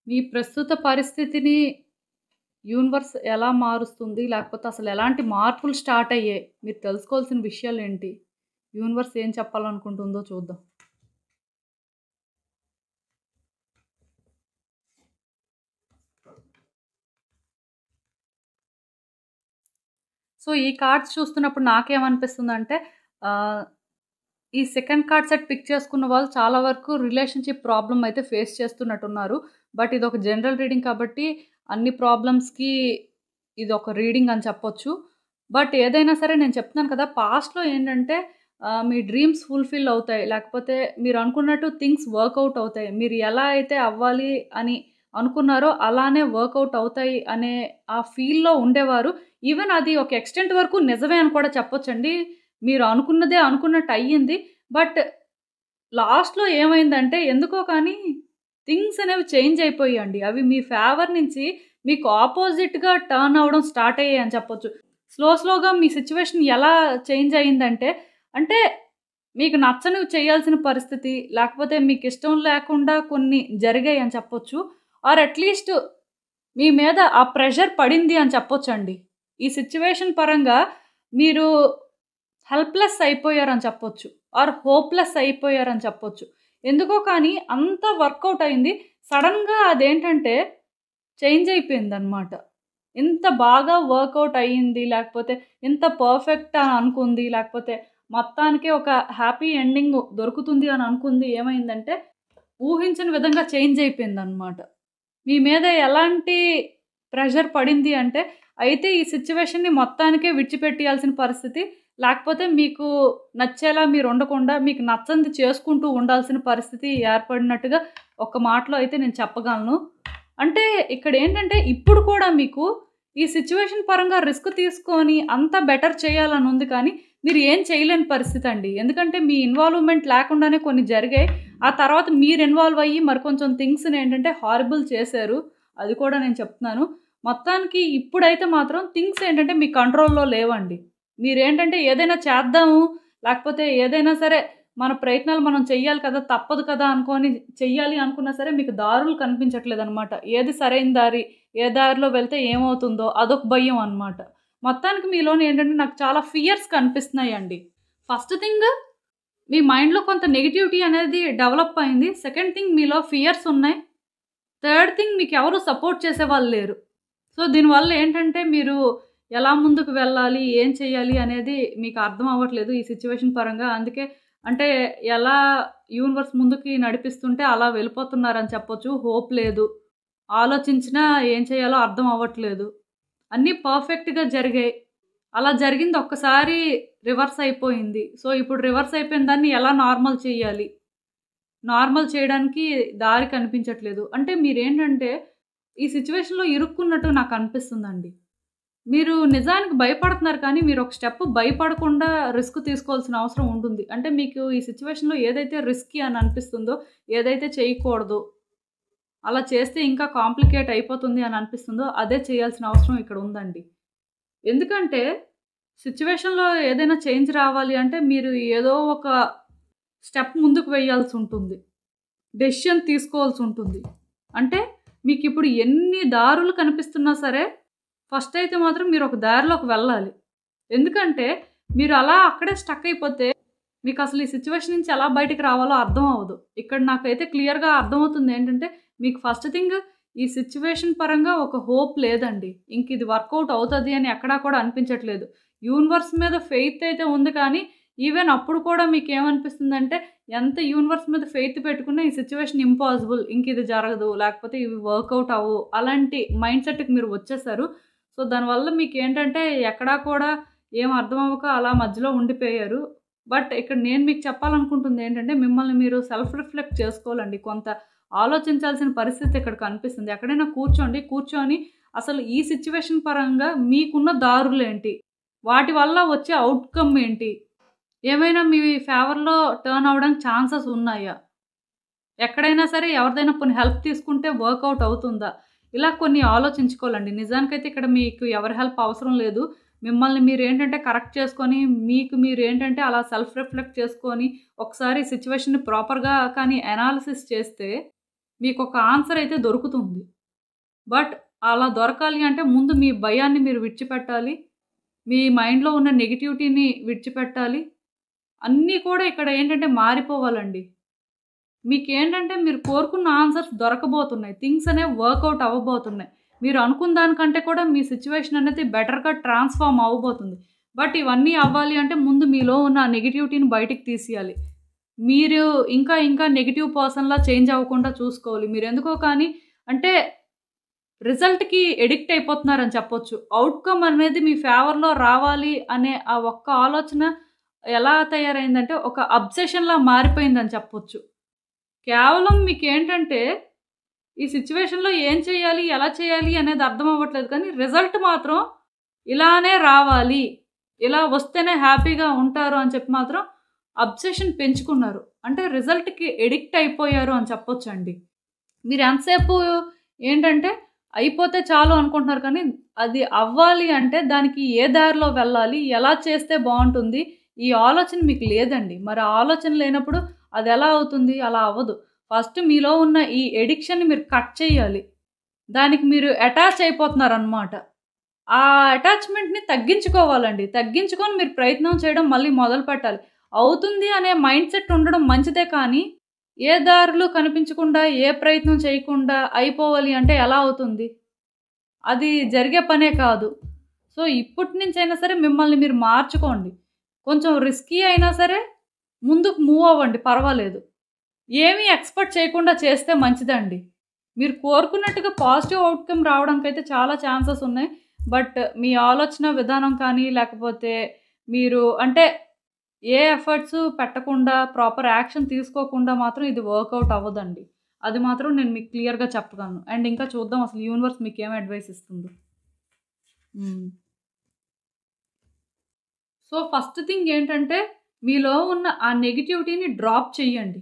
మీ ప్రస్తుత పరిస్థితిని యూనివర్స్ ఎలా మారుస్తుంది? లేకపోతే అసలు ఎలాంటి మార్పులు స్టార్ట్ అయ్యాయి? మీరు తెలుసుకోవాల్సిన విషయాలేంటి? యూనివర్స్ ఏం చెప్పాలనుకుంటుందో చూద్దాం. సో, ఈ కార్డ్స్ చూస్తున్నప్పుడు నాకేమనిపిస్తుందంటే ఆహ్, ఈ సెకండ్ కార్డ్ సెట్ పిక్ చేసుకున్న వాళ్ళు చాలా వరకు రిలేషన్‌షిప్ ప్రాబ్లమ్ అయితే ఫేస్ చేస్తున్నట్టున్నారు. బట్ ఇదొక జనరల్ రీడింగ్ కాబట్టి అన్ని ప్రాబ్లమ్స్‌కి ఇదొక రీడింగ్ అని చెప్పొచ్చు. బట్ ఏదైనా సరే నేను చెప్తున్నాను కదా! పాస్ట్‌లో ఏంటంటే మీ డ్రీమ్స్ ఫుల్‌ఫిల్ అవుతాయి. లేకపోతే మీరు అనుకున్నట్టు థింగ్స్ వర్కౌట్ అవుతాయి. మీరు ఎలా అయితే అవ్వాలి అని అనుకున్నారో అలానే వర్కౌట్ అవుతాయి అనే ఆ ఫీల్‌లో ఉండేవారు. ఈవెన్ అది ఒక ఎక్స్‌టెంట్ వరకు నిజమే అని కూడా చెప్పొచ్చండి. మీరు అనుకున్నదే అనుకున్నట్టు అయ్యింది. బట్ లాస్ట్‌లో ఏమైందంటే ఎందుకో కానీ థింగ్స్ అనేవి చేంజ్ అయిపోయాయండి. అవి మీ ఫేవర్ నుంచి మీకు అపోజిట్‌గా టర్న్ అవ్వడం స్టార్ట్ అయ్యాయి అని చెప్పొచ్చు. స్లోగా మీ సిట్యుయేషన్ ఎలా చేంజ్ అయిందంటే, అంటే మీకు నచ్చనివి చేయాల్సిన పరిస్థితి, లేకపోతే మీకిష్టం లేకుండా కొన్ని జరిగాయి అని చెప్పొచ్చు. ఆర్ అట్‌లీస్ట్ మీ మీద ఆ ప్రెషర్ పడింది అని చెప్పొచ్చండి. ఈ సిట్యుయేషన్ పరంగా మీరు హెల్ప్‌లెస్ అయిపోయారని చెప్పొచ్చు. ఆర్ హోప్‌లెస్ అయిపోయారని చెప్పొచ్చు. ఎందుకో కానీ అంత వర్కౌట్ అయింది. సడెన్‌గా అదేంటంటే చేంజ్ అయిపోయిందనమాట. ఇంత బాగా వర్కౌట్ అయ్యింది, లేకపోతే ఇంత పర్ఫెక్ట్ అని అనుకుంది, లేకపోతే మొత్తానికి ఒక హ్యాపీ ఎండింగ్ దొరుకుతుంది అని అనుకుంది ఏమైందంటే, ఊహించని విధంగా చేంజ్ అయిపోయిందనమాట. మీ మీద ఎలాంటి ప్రెషర్ పడింది అంటే, అయితే ఈ సిట్యుయేషన్‌ని మొత్తానికే విడిచిపెట్టేయాల్సిన పరిస్థితి, లేకపోతే మీకు నచ్చేలా మీరు ఉండకుండా, మీకు నచ్చనిది చేసుకుంటూ ఉండాల్సిన పరిస్థితి ఏర్పడినట్టుగా ఒక మాటలో అయితే నేను చెప్పగలను. అంటే ఇక్కడేంటంటే, ఇప్పుడు కూడా మీకు ఈ సిట్యుయేషన్ పరంగా రిస్క్ తీసుకొని అంతా బెటర్ చేయాలని ఉంది కానీ, మీరు ఏం చేయలేని పరిస్థితి అండి. ఎందుకంటే, మీ ఇన్వాల్వ్‌మెంట్ లేకుండానే కొన్ని జరిగాయి. ఆ తర్వాత మీరు ఇన్వాల్వ్ అయ్యి మరికొంచెం థింగ్స్‌ని ఏంటంటే హారిబుల్ చేశారు. అది కూడా నేను చెప్తున్నాను. మొత్తానికి ఇప్పుడైతే మాత్రం థింగ్స్ ఏంటంటే మీ కంట్రోల్‌లో లేవండి. మీరేంటంటే ఏదైనా చేద్దాము, లేకపోతే ఏదైనా సరే మన ప్రయత్నాలు మనం చెయ్యాలి కదా! తప్పదు కదా! అనుకోని చెయ్యాలి అనుకున్నా సరే మీకు దారులు కనిపించట్లేదనమాట. ఏది సరైన దారి, ఏ దారిలో వెళ్తే ఏమవుతుందో అదొక భయం అనమాట. మొత్తానికి మీలోని ఏంటంటే నాకు చాలా ఫియర్స్ కనిపిస్తున్నాయండి. ఫస్ట్ థింగ్ మీ మైండ్‌లో కొంత నెగటివిటీ అనేది డెవలప్ అయింది. సెకండ్ థింగ్ మీలో ఫియర్స్ ఉన్నాయి. థర్డ్ థింగ్ మీకెవరు సపోర్ట్ చేసేవాళ్ళు లేరు. సో, దీనివల్ల ఏంటంటే మీరు ఎలా ముందుకు వెళ్ళాలి, ఏం చేయాలి అనేది మీకు అర్థం అవ్వట్లేదు ఈ సిట్యుయేషన్ పరంగా. అందుకే అంటే ఎలా యూనివర్స్ ముందుకి నడిపిస్తుంటే అలా వెళ్ళిపోతున్నారని చెప్పొచ్చు. హోప్ లేదు. ఆలోచించినా ఏం చేయాలో అర్థం అవ్వట్లేదు. అన్నీ పర్ఫెక్ట్‌గా జరిగాయి. అలా జరిగింది ఒక్కసారి రివర్స్ అయిపోయింది. సో, ఇప్పుడు రివర్స్ అయిపోయిన దాన్ని ఎలా నార్మల్ చేయాలి? నార్మల్ చేయడానికి దారి కనిపించట్లేదు. అంటే మీరేంటంటే ఈ సిట్యుయేషన్‌లో ఇరుక్కున్నట్టు నాకనిపిస్తుందండి. మీరు నిజానికి భయపడుతున్నారు కానీ మీరు ఒక స్టెప్ భయపడకుండా రిస్క్ తీసుకోవాల్సిన అవసరం ఉంటుంది. అంటే మీకు ఈ సిట్యుయేషన్‌లో ఏదైతే రిస్కీ అని అనిపిస్తుందో, ఏదైతే చేయకూడదో, అలా చేస్తే ఇంకా కాంప్లికేట్ అయిపోతుంది అని అనిపిస్తుందో అదే చేయాల్సిన అవసరం ఇక్కడ ఉందండి. ఎందుకంటే సిట్యుయేషన్‌లో ఏదైనా చేంజ్ రావాలి అంటే మీరు ఏదో ఒక స్టెప్ ముందుకు వేయాల్సి ఉంటుంది. డెసిషన్ తీసుకోవాల్సి ఉంటుంది. అంటే మీకిప్పుడు ఎన్ని దారులు కనిపిస్తున్నా సరే, ఫస్ట్ అయితే మాత్రం మీరు ఒక దారిలోకి వెళ్ళాలి. ఎందుకంటే మీరు అలా అక్కడే స్టక్ అయిపోతే మీకసలు ఈ సిట్యుయేషన్ నుంచి ఎలా బయటికి రావాలో అర్థం అవ్వదు. ఇక్కడ నాకైతే క్లియర్‌గా అర్థమవుతుంది ఏంటంటే, మీకు ఫస్ట్ థింగ్ ఈ సిట్యుయేషన్ పరంగా ఒక హోప్ లేదండి. ఇంక ఇది వర్కౌట్ అవుతది అని ఎక్కడా కూడా అనిపించట్లేదు. యూనివర్స్ మీద ఫెయిత్ అయితే ఉంది కానీ, ఈవెన్ అప్పుడు కూడా మీకేమనిపిస్తుందంటే, ఎంత యూనివర్స్ మీద ఫెయిత్ పెట్టుకున్నా ఈ సిట్యుయేషన్ ఇంపాసిబుల్. ఇంక ఇది జరగదు. లేకపోతే ఇవి వర్కౌట్ అవ్వవు. అలాంటి మైండ్ సెట్‌కి మీరు వచ్చేసారు. సో, దానివల్ల మీకేంటంటే ఎక్కడా కూడా ఏం అర్థం అవ్వక అలా మధ్యలో ఉండిపోయారు. బట్ ఇక్కడ నేను మీకు చెప్పాలనుకుంటుంది ఏంటంటే, మిమ్మల్ని మీరు సెల్ఫ్ రిఫ్లెక్ట్ చేసుకోవాలండి. కొంత ఆలోచించాల్సిన పరిస్థితి ఇక్కడ కనిపిస్తుంది. ఎక్కడైనా కూర్చొని అసలు ఈ సిట్యుయేషన్ పరంగా మీకున్న దారులేంటి? వాటి వల్ల వచ్చే ఔట్‌కమ్ ఏంటి? ఏమైనా మీ ఫేవర్‌లో టర్న్ అవ్వడానికి ఛాన్సెస్ ఉన్నాయా? ఎక్కడైనా సరే ఎవరిదైనా పోనీ హెల్ప్ తీసుకుంటే వర్కౌట్ అవుతుందా? ఇలా కొన్ని ఆలోచించుకోవాలండి. నిజానికైతే ఇక్కడ మీకు ఎవరి హెల్ప్ అవసరం లేదు. మిమ్మల్ని మీరేంటంటే కరెక్ట్ చేసుకొని, మీకు మీరేంటంటే అలా సెల్ఫ్ రిఫ్లెక్ట్ చేసుకొని, ఒకసారి సిట్యుయేషన్‌ని ప్రాపర్‌గా కానీ అనాలిసిస్ చేస్తే, మీకొక ఆన్సర్ అయితే దొరుకుతుంది. బట్ అలా దొరకాలి అంటే ముందు మీ భయాన్ని మీరు విడిచిపెట్టాలి. మీ మైండ్‌లో ఉన్న నెగటివిటీని విడిచిపెట్టాలి. అన్నీ కూడా ఇక్కడ ఏంటంటే మారిపోవాలండి. మీకేంటంటే మీరు కోరుకున్న ఆన్సర్స్ దొరకబోతున్నాయి. థింగ్స్ అనేవి వర్కౌట్ అవ్వబోతున్నాయి. మీరు అనుకున్న దానికంటే కూడా మీ సిట్యుయేషన్ అనేది బెటర్‌గా ట్రాన్స్‌ఫార్మ్ అవ్వబోతుంది. బట్ ఇవన్నీ అవ్వాలి అంటే ముందు మీలో ఉన్న ఆ నెగటివిటీని బయటికి తీసేయాలి. మీరు ఇంకా నెగెటివ్ పర్సన్‌లా చేంజ్ అవ్వకుండా చూసుకోవాలి. మీరెందుకో కానీ అంటే రిజల్ట్‌కి అడిక్ట్ అయిపోతున్నారని చెప్పొచ్చు. ఔట్‌కమ్ అనేది మీ ఫేవర్‌లో రావాలి అనే ఆ ఒక్క ఆలోచన ఎలా తయారైందంటే ఒక అబ్సెషన్‌లా మారిపోయిందని చెప్పొచ్చు. కేవలం మీకేంటంటే ఈ సిట్యుయేషన్‌లో ఏం చేయాలి? ఎలా చేయాలి? అనేది అర్థం అవ్వట్లేదు కానీ రిజల్ట్ మాత్రం ఇలానే రావాలి. ఇలా వస్తేనే హ్యాపీగా ఉంటారు అని చెప్పి మాత్రం అబ్సెషన్ పెంచుకున్నారు. అంటే రిజల్ట్‌కి అడిక్ట్ అయిపోయారు అని చెప్పొచ్చండి. మీరు ఎంతసేపు ఏంటంటే అయిపోతే చాలు అనుకుంటున్నారు కానీ అది అవ్వాలి అంటే దానికి ఏ దారిలో వెళ్ళాలి? ఎలా చేస్తే బావుంటుంది? ఈ ఆలోచన మీకు లేదండి. మరి ఆ ఆలోచన లేనప్పుడు అది ఎలా అవుతుంది? అలా అవ్వదు. ఫస్ట్ మీలో ఉన్న ఈ అడిక్షన్‌ని మీరు కట్ చేయాలి. దానికి మీరు అటాచ్ అయిపోతున్నారనమాట. ఆ అటాచ్‌మెంట్‌ని తగ్గించుకోవాలండి. తగ్గించుకొని మీరు ప్రయత్నం చేయడం మళ్ళీ మొదలుపెట్టాలి. అవుతుంది అనే మైండ్‌సెట్ ఉండడం మంచిదే కానీ, ఏ దారులు కనిపించకుండా, ఏ ప్రయత్నం చేయకుండా అయిపోవాలి అంటే ఎలా అవుతుంది? అది జరిగే పనే కాదు. సో, ఇప్పటి నుంచైనా సరే మిమ్మల్ని మీరు మార్చుకోండి. కొంచెం రిస్కీ అయినా సరే ముందుకు మూవ్ అవ్వండి పర్వాలేదు. ఏమీ ఎక్స్‌పెక్ట్ చేయకుండా చేస్తే మంచిదండి. మీరు కోరుకున్నట్టుగా పాజిటివ్ ఔట్‌కమ్ రావడానికైతే చాలా ఛాన్సెస్ ఉన్నాయి. బట్ మీ ఆలోచన విధానం కానీ, లేకపోతే మీరు అంటే ఏ ఎఫర్ట్స్ పెట్టకుండా, ప్రాపర్ యాక్షన్ తీసుకోకుండా మాత్రం ఇది వర్కౌట్ అవ్వదండి. అది మాత్రం నేను మీకు క్లియర్‌గా చెప్పగలను. అండ్ ఇంకా చూద్దాం అసలు యూనివర్స్ మీకేం అడ్వైస్ ఇస్తుందో. హ్మ్. సో, ఫస్ట్ థింగ్ ఏంటంటే, మీలో ఉన్న ఆ నెగటివిటీని డ్రాప్ చెయ్యండి.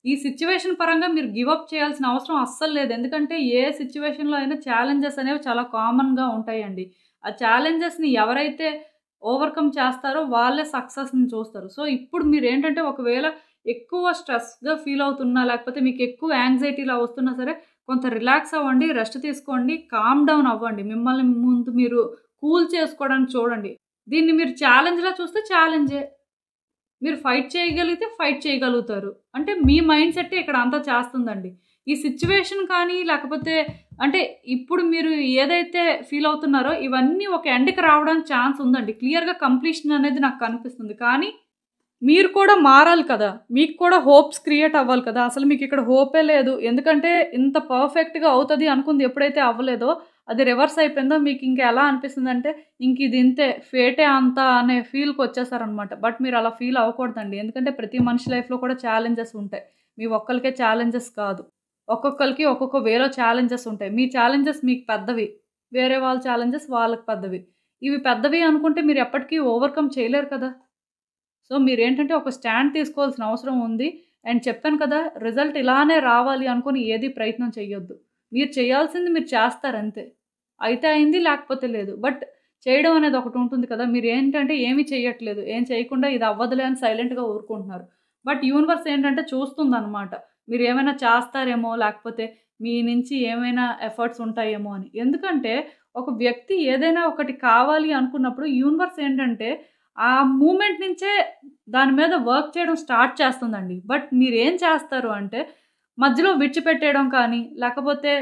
ఈ సిట్యుయేషన్ పరంగా మీరు గివ్ అప్ చేయాల్సిన అవసరం అస్సలు లేదు. ఎందుకంటే, ఏ సిట్యుయేషన్‌లో అయినా ఛాలెంజెస్ అనేవి చాలా కామన్‌గా ఉంటాయండి. ఆ ఛాలెంజెస్‌ని ఎవరైతే ఓవర్‌కమ్ చేస్తారో వాళ్ళే సక్సెస్‌ని చూస్తారు. సో, ఇప్పుడు మీరేంటంటే, ఒకవేళ ఎక్కువ స్ట్రెస్‌గా ఫీల్ అవుతున్నా, లేకపోతే మీకు ఎక్కువ యాంగ్జైటీలా వస్తున్నా సరే, కొంత రిలాక్స్ అవ్వండి, రెస్ట్ తీసుకోండి, కామ్ డౌన్ అవ్వండి. మిమ్మల్ని ముందు మీరు కూల్ చేసుకోవడానికి చూడండి. దీన్ని మీరు ఛాలెంజ్‌లా చూస్తే ఛాలెంజే. మీరు ఫైట్ చేయగలిగితే ఫైట్ చేయగలుగుతారు. అంటే మీ మైండ్ సెట్టే ఇక్కడ అంతా చేస్తుందండి. ఈ సిట్యుయేషన్ కానీ లేకపోతే అంటే ఇప్పుడు మీరు ఏదైతే ఫీల్ అవుతున్నారో ఇవన్నీ ఒక ఎండ్‌కి రావడానికి ఛాన్స్ ఉందండి. క్లియర్‌గా కంప్లీషన్ అనేది నాకు కనిపిస్తుంది. కానీ మీరు కూడా మారాలి కదా! మీకు కూడా హోప్స్ క్రియేట్ అవ్వాలి కదా! అసలు మీకిక్కడ హోపే లేదు. ఎందుకంటే ఇంత పర్ఫెక్ట్‌గా అవుతది అనుకుంది ఎప్పుడైతే అవ్వలేదో అది రివర్స్ అయిపోయిందో మీకింక ఎలా అనిపిస్తుందంటే ఇంకిది ఇంతే ఫేటే అంత అనే ఫీల్‌కొచ్చేసారనమాట. బట్ మీరు అలా ఫీల్ అవ్వకూడదండి. ఎందుకంటే ప్రతి మనిషి లైఫ్‌లో కూడా ఛాలెంజెస్ ఉంటాయి. మీ ఒక్కళ్ళకే ఛాలెంజెస్ కాదు. ఒక్కొక్కళ్ళకి ఒక్కొక్క వేలో ఛాలెంజెస్ ఉంటాయి. మీ ఛాలెంజెస్ మీకు పెద్దవి. వేరే వాళ్ళ ఛాలెంజెస్ వాళ్ళకి పెద్దవి. ఇవి పెద్దవి అనుకుంటే మీరు ఎప్పటికీ ఓవర్‌కమ్ చేయలేరు కదా! సో, మీరేంటంటే ఒక స్టాండ్ తీసుకోవాల్సిన అవసరం ఉంది. అండ్ చెప్పాను కదా! రిజల్ట్ ఇలానే రావాలి అనుకోని ఏది ప్రయత్నం చేయొద్దు. మీరు చేయాల్సింది మీరు చేస్తారంతే. అయితే అయింది లేకపోతే లేదు. బట్ చేయడం అనేది ఒకటుంటుంది కదా! మీరేంటంటే ఏమి చెయ్యట్లేదు. ఏం చేయకుండా ఇది అవ్వదులే అని సైలెంట్‌గా ఊరుకుంటున్నారు. బట్ యూనివర్స్ ఏంటంటే చూస్తుందనమాట. మీరేమైనా చేస్తారేమో లేకపోతే మీ నుంచి ఏమైనా ఎఫర్ట్స్ ఉంటాయేమో అని. ఎందుకంటే ఒక వ్యక్తి ఏదైనా ఒకటి కావాలి అనుకున్నప్పుడు యూనివర్స్ ఏంటంటే ఆ మూమెంట్ నుంచే దాని మీద వర్క్ చేయడం స్టార్ట్ చేస్తుందండి. బట్ మీరేం చేస్తారు అంటే, మధ్యలో విడిచిపెట్టేయడం కానీ, లేకపోతే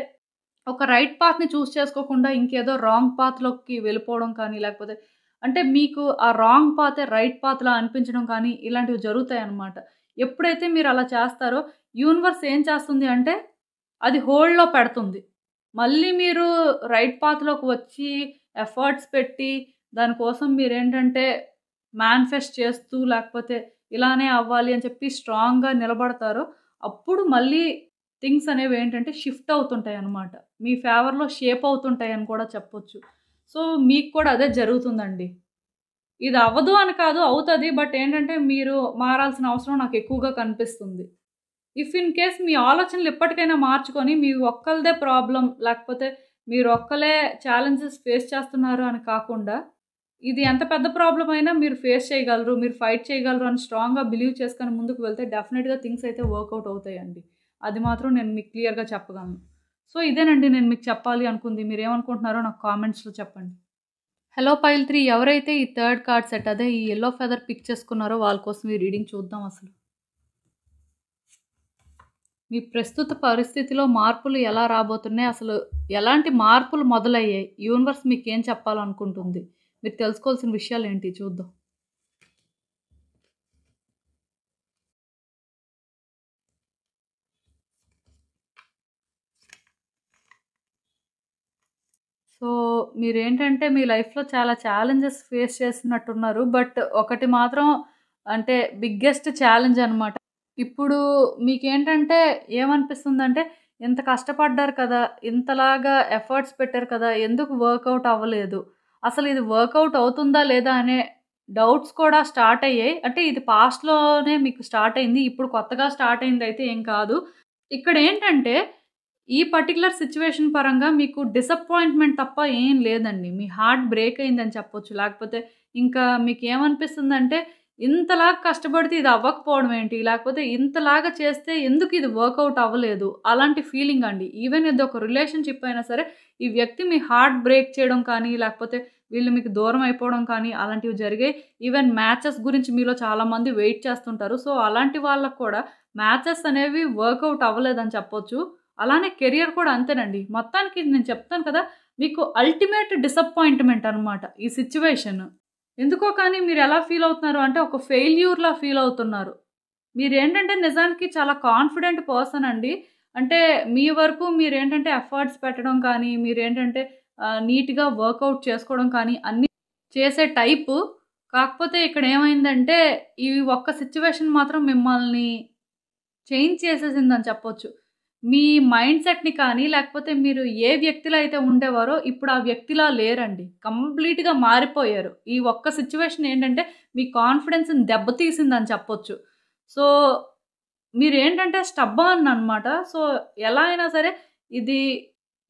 ఒక రైట్ పాత్‌ని చూజ్ చేసుకోకుండా ఇంకేదో రాంగ్ పాత్‌లోకి వెళ్ళిపోవడం కానీ, లేకపోతే అంటే మీకు ఆ రాంగ్ పాతే రైట్ పాత్‌లా అనిపించడం కానీ, ఇలాంటివి జరుగుతాయన్నమాట. ఎప్పుడైతే మీరలా చేస్తారో, యూనివర్స్ ఏం చేస్తుంది అంటే, అది హోల్డ్‌లో పెడుతుంది. మళ్ళీ మీరు రైట్ పాత్‌లోకి వచ్చి, ఎఫర్ట్స్ పెట్టి, దాని కోసం మీరేంటంటే మేనిఫెస్ట్ చేస్తూ లేకపోతే ఇలానే అవ్వాలి అని చెప్పి స్ట్రాంగ్‌గా నిలబడతారో, అప్పుడు మళ్ళీ థింగ్స్ అనేవేంటంటే షిఫ్ట్ అవుతుంటాయన్నమాట. మీ ఫేవర్‌లో షేప్ అవుతుంటాయని కూడా చెప్పొచ్చు. సో, మీకు కూడా అదే జరుగుతుందండి. ఇది అవ్వదు అని కాదు అవుతది. బట్ ఏంటంటే మీరు మారాల్సిన అవసరం నాకు ఎక్కువగా కనిపిస్తుంది. ఇఫ్ ఇన్ కేస్ మీ ఆలోచనలు ఇప్పటికైనా మార్చుకొని మీ ఒక్కళ్ళదే ప్రాబ్లమ్ లేకపోతే మీరొక్కలే ఛాలెంజెస్ ఫేస్ చేస్తున్నారు అని కాకుండా ఇది ఎంత పెద్ద ప్రాబ్లమ్ అయినా మీరు ఫేస్ చేయగలరు. మీరు ఫైట్ చేయగలరు అని స్ట్రాంగ్‌గా బిలీవ్ చేసుకొని ముందుకు వెళ్తే డెఫినిట్‌గా థింగ్స్ అయితే వర్కౌట్ అవుతాయండి. అది మాత్రం నేను మీకు క్లియర్‌గా చెప్పగలను. సో, ఇదేనండి నేను మీకు చెప్పాలి అనుకుంది. మీరేమనుకుంటున్నారో నాకు కామెంట్స్‌లో చెప్పండి. హలో పైల్ 3 ఎవరైతే ఈ థర్డ్ కార్డ్ సెట్ అదే ఈ యెల్లో ఫెదర్ పిక్ చేసుకున్నారో వాళ్ళ కోసం ఈ రీడింగ్ చూద్దాం అసలు. మీ ప్రస్తుత పరిస్థితిలో మార్పులు ఎలా రాబోతున్నాయి? అసలు ఎలాంటి మార్పులు మొదలయ్యాయి? యూనివర్స్ మీకేం చెప్పాలనుకుంటుంది? మీరు తెలుసుకోవాల్సిన విషయాలేంటి చూద్దాం. సో, మీరేంటంటే మీ లైఫ్‌లో చాలా ఛాలెంజెస్ ఫేస్ చేస్తున్నట్టున్నారు. బట్ ఒకటి మాత్రం అంటే బిగ్గెస్ట్ ఛాలెంజ్ అనమాట. ఇప్పుడు మీకేంటంటే ఏమనిపిస్తుందంటే ఇంత కష్టపడ్డారు కదా! ఇంతలాగా ఎఫర్ట్స్ పెట్టారు కదా! ఎందుకు వర్కౌట్ అవ్వలేదు? అసలు ఇది వర్కౌట్ అవుతుందా లేదా అనే డౌట్స్ కూడా స్టార్ట్ అయ్యాయి. అంటే ఇది పాస్ట్‌లోనే మీకు స్టార్ట్ అయింది. ఇప్పుడు కొత్తగా స్టార్ట్ అయిందయితే ఏం కాదు. ఇక్కడేంటంటే ఈ పర్టిక్యులర్ సిట్యుయేషన్ పరంగా మీకు డిసప్పాయింట్‌మెంట్ తప్ప ఏం లేదండి. మీ హార్ట్ బ్రేక్ అయిందని చెప్పొచ్చు. లేకపోతే ఇంకా మీకేమనిపిస్తుందంటే, ఇంతలాగా కష్టపడితే ఇది అవ్వకపోవడం ఏంటి? లేకపోతే ఇంతలాగా చేస్తే ఎందుకు ఇది వర్కౌట్ అవ్వలేదు? అలాంటి ఫీలింగ్ అండి. ఈవెన్ ఇదొక రిలేషన్‌షిప్ అయినా సరే, ఈ వ్యక్తి మీ హార్ట్ బ్రేక్ చేయడం కానీ, లేకపోతే వీళ్ళు మీకు దూరం అయిపోవడం కానీ అలాంటివి జరిగాయి. ఈవెన్ మ్యాచెస్ గురించి మీలో చాలామంది వెయిట్ చేస్తుంటారు. సో, అలాంటి వాళ్ళకి కూడా మ్యాచెస్ అనేవి వర్కౌట్ అవ్వలేదని చెప్పొచ్చు. అలానే కెరియర్ కూడా అంతేనండి. మొత్తానికి నేను చెప్తాను కదా! మీకు అల్టిమేట్ డిసప్పాయింట్‌మెంట్ అనమాట ఈ సిట్యుయేషన్. ఎందుకో కానీ మీరెలా ఫీల్ అవుతున్నారు అంటే, ఒక ఫెయిల్యూర్‌లా ఫీల్ అవుతున్నారు. మీరేంటంటే నిజానికి చాలా కాన్ఫిడెంట్ పర్సన్ అండి. అంటే మీ వరకు మీరేంటంటే ఎఫర్ట్స్ పెట్టడం కానీ, మీరేంటంటే నీట్‌గా వర్కౌట్ చేసుకోవడం కానీ అన్నీ చేసే టైపు. కాకపోతే ఇక్కడ ఏమైందంటే, ఈ ఒక్క సిట్యుయేషన్ మాత్రం మిమ్మల్ని చేంజ్ చేసేసిందని చెప్పొచ్చు. మీ మైండ్‌సెట్‌ని కానీ, లేకపోతే మీరు ఏ వ్యక్తిలో అయితే ఉండేవారో, ఇప్పుడు ఆ వ్యక్తిలా లేరండి. కంప్లీట్‌గా మారిపోయారు. ఈ ఒక్క సిట్యుయేషన్ ఏంటంటే, మీ కాన్ఫిడెన్స్‌ని దెబ్బతీసిందని చెప్పొచ్చు. సో, మీరేంటంటే స్టబ్బార్న్ అనమాట. సో, ఎలా అయినా సరే ఇది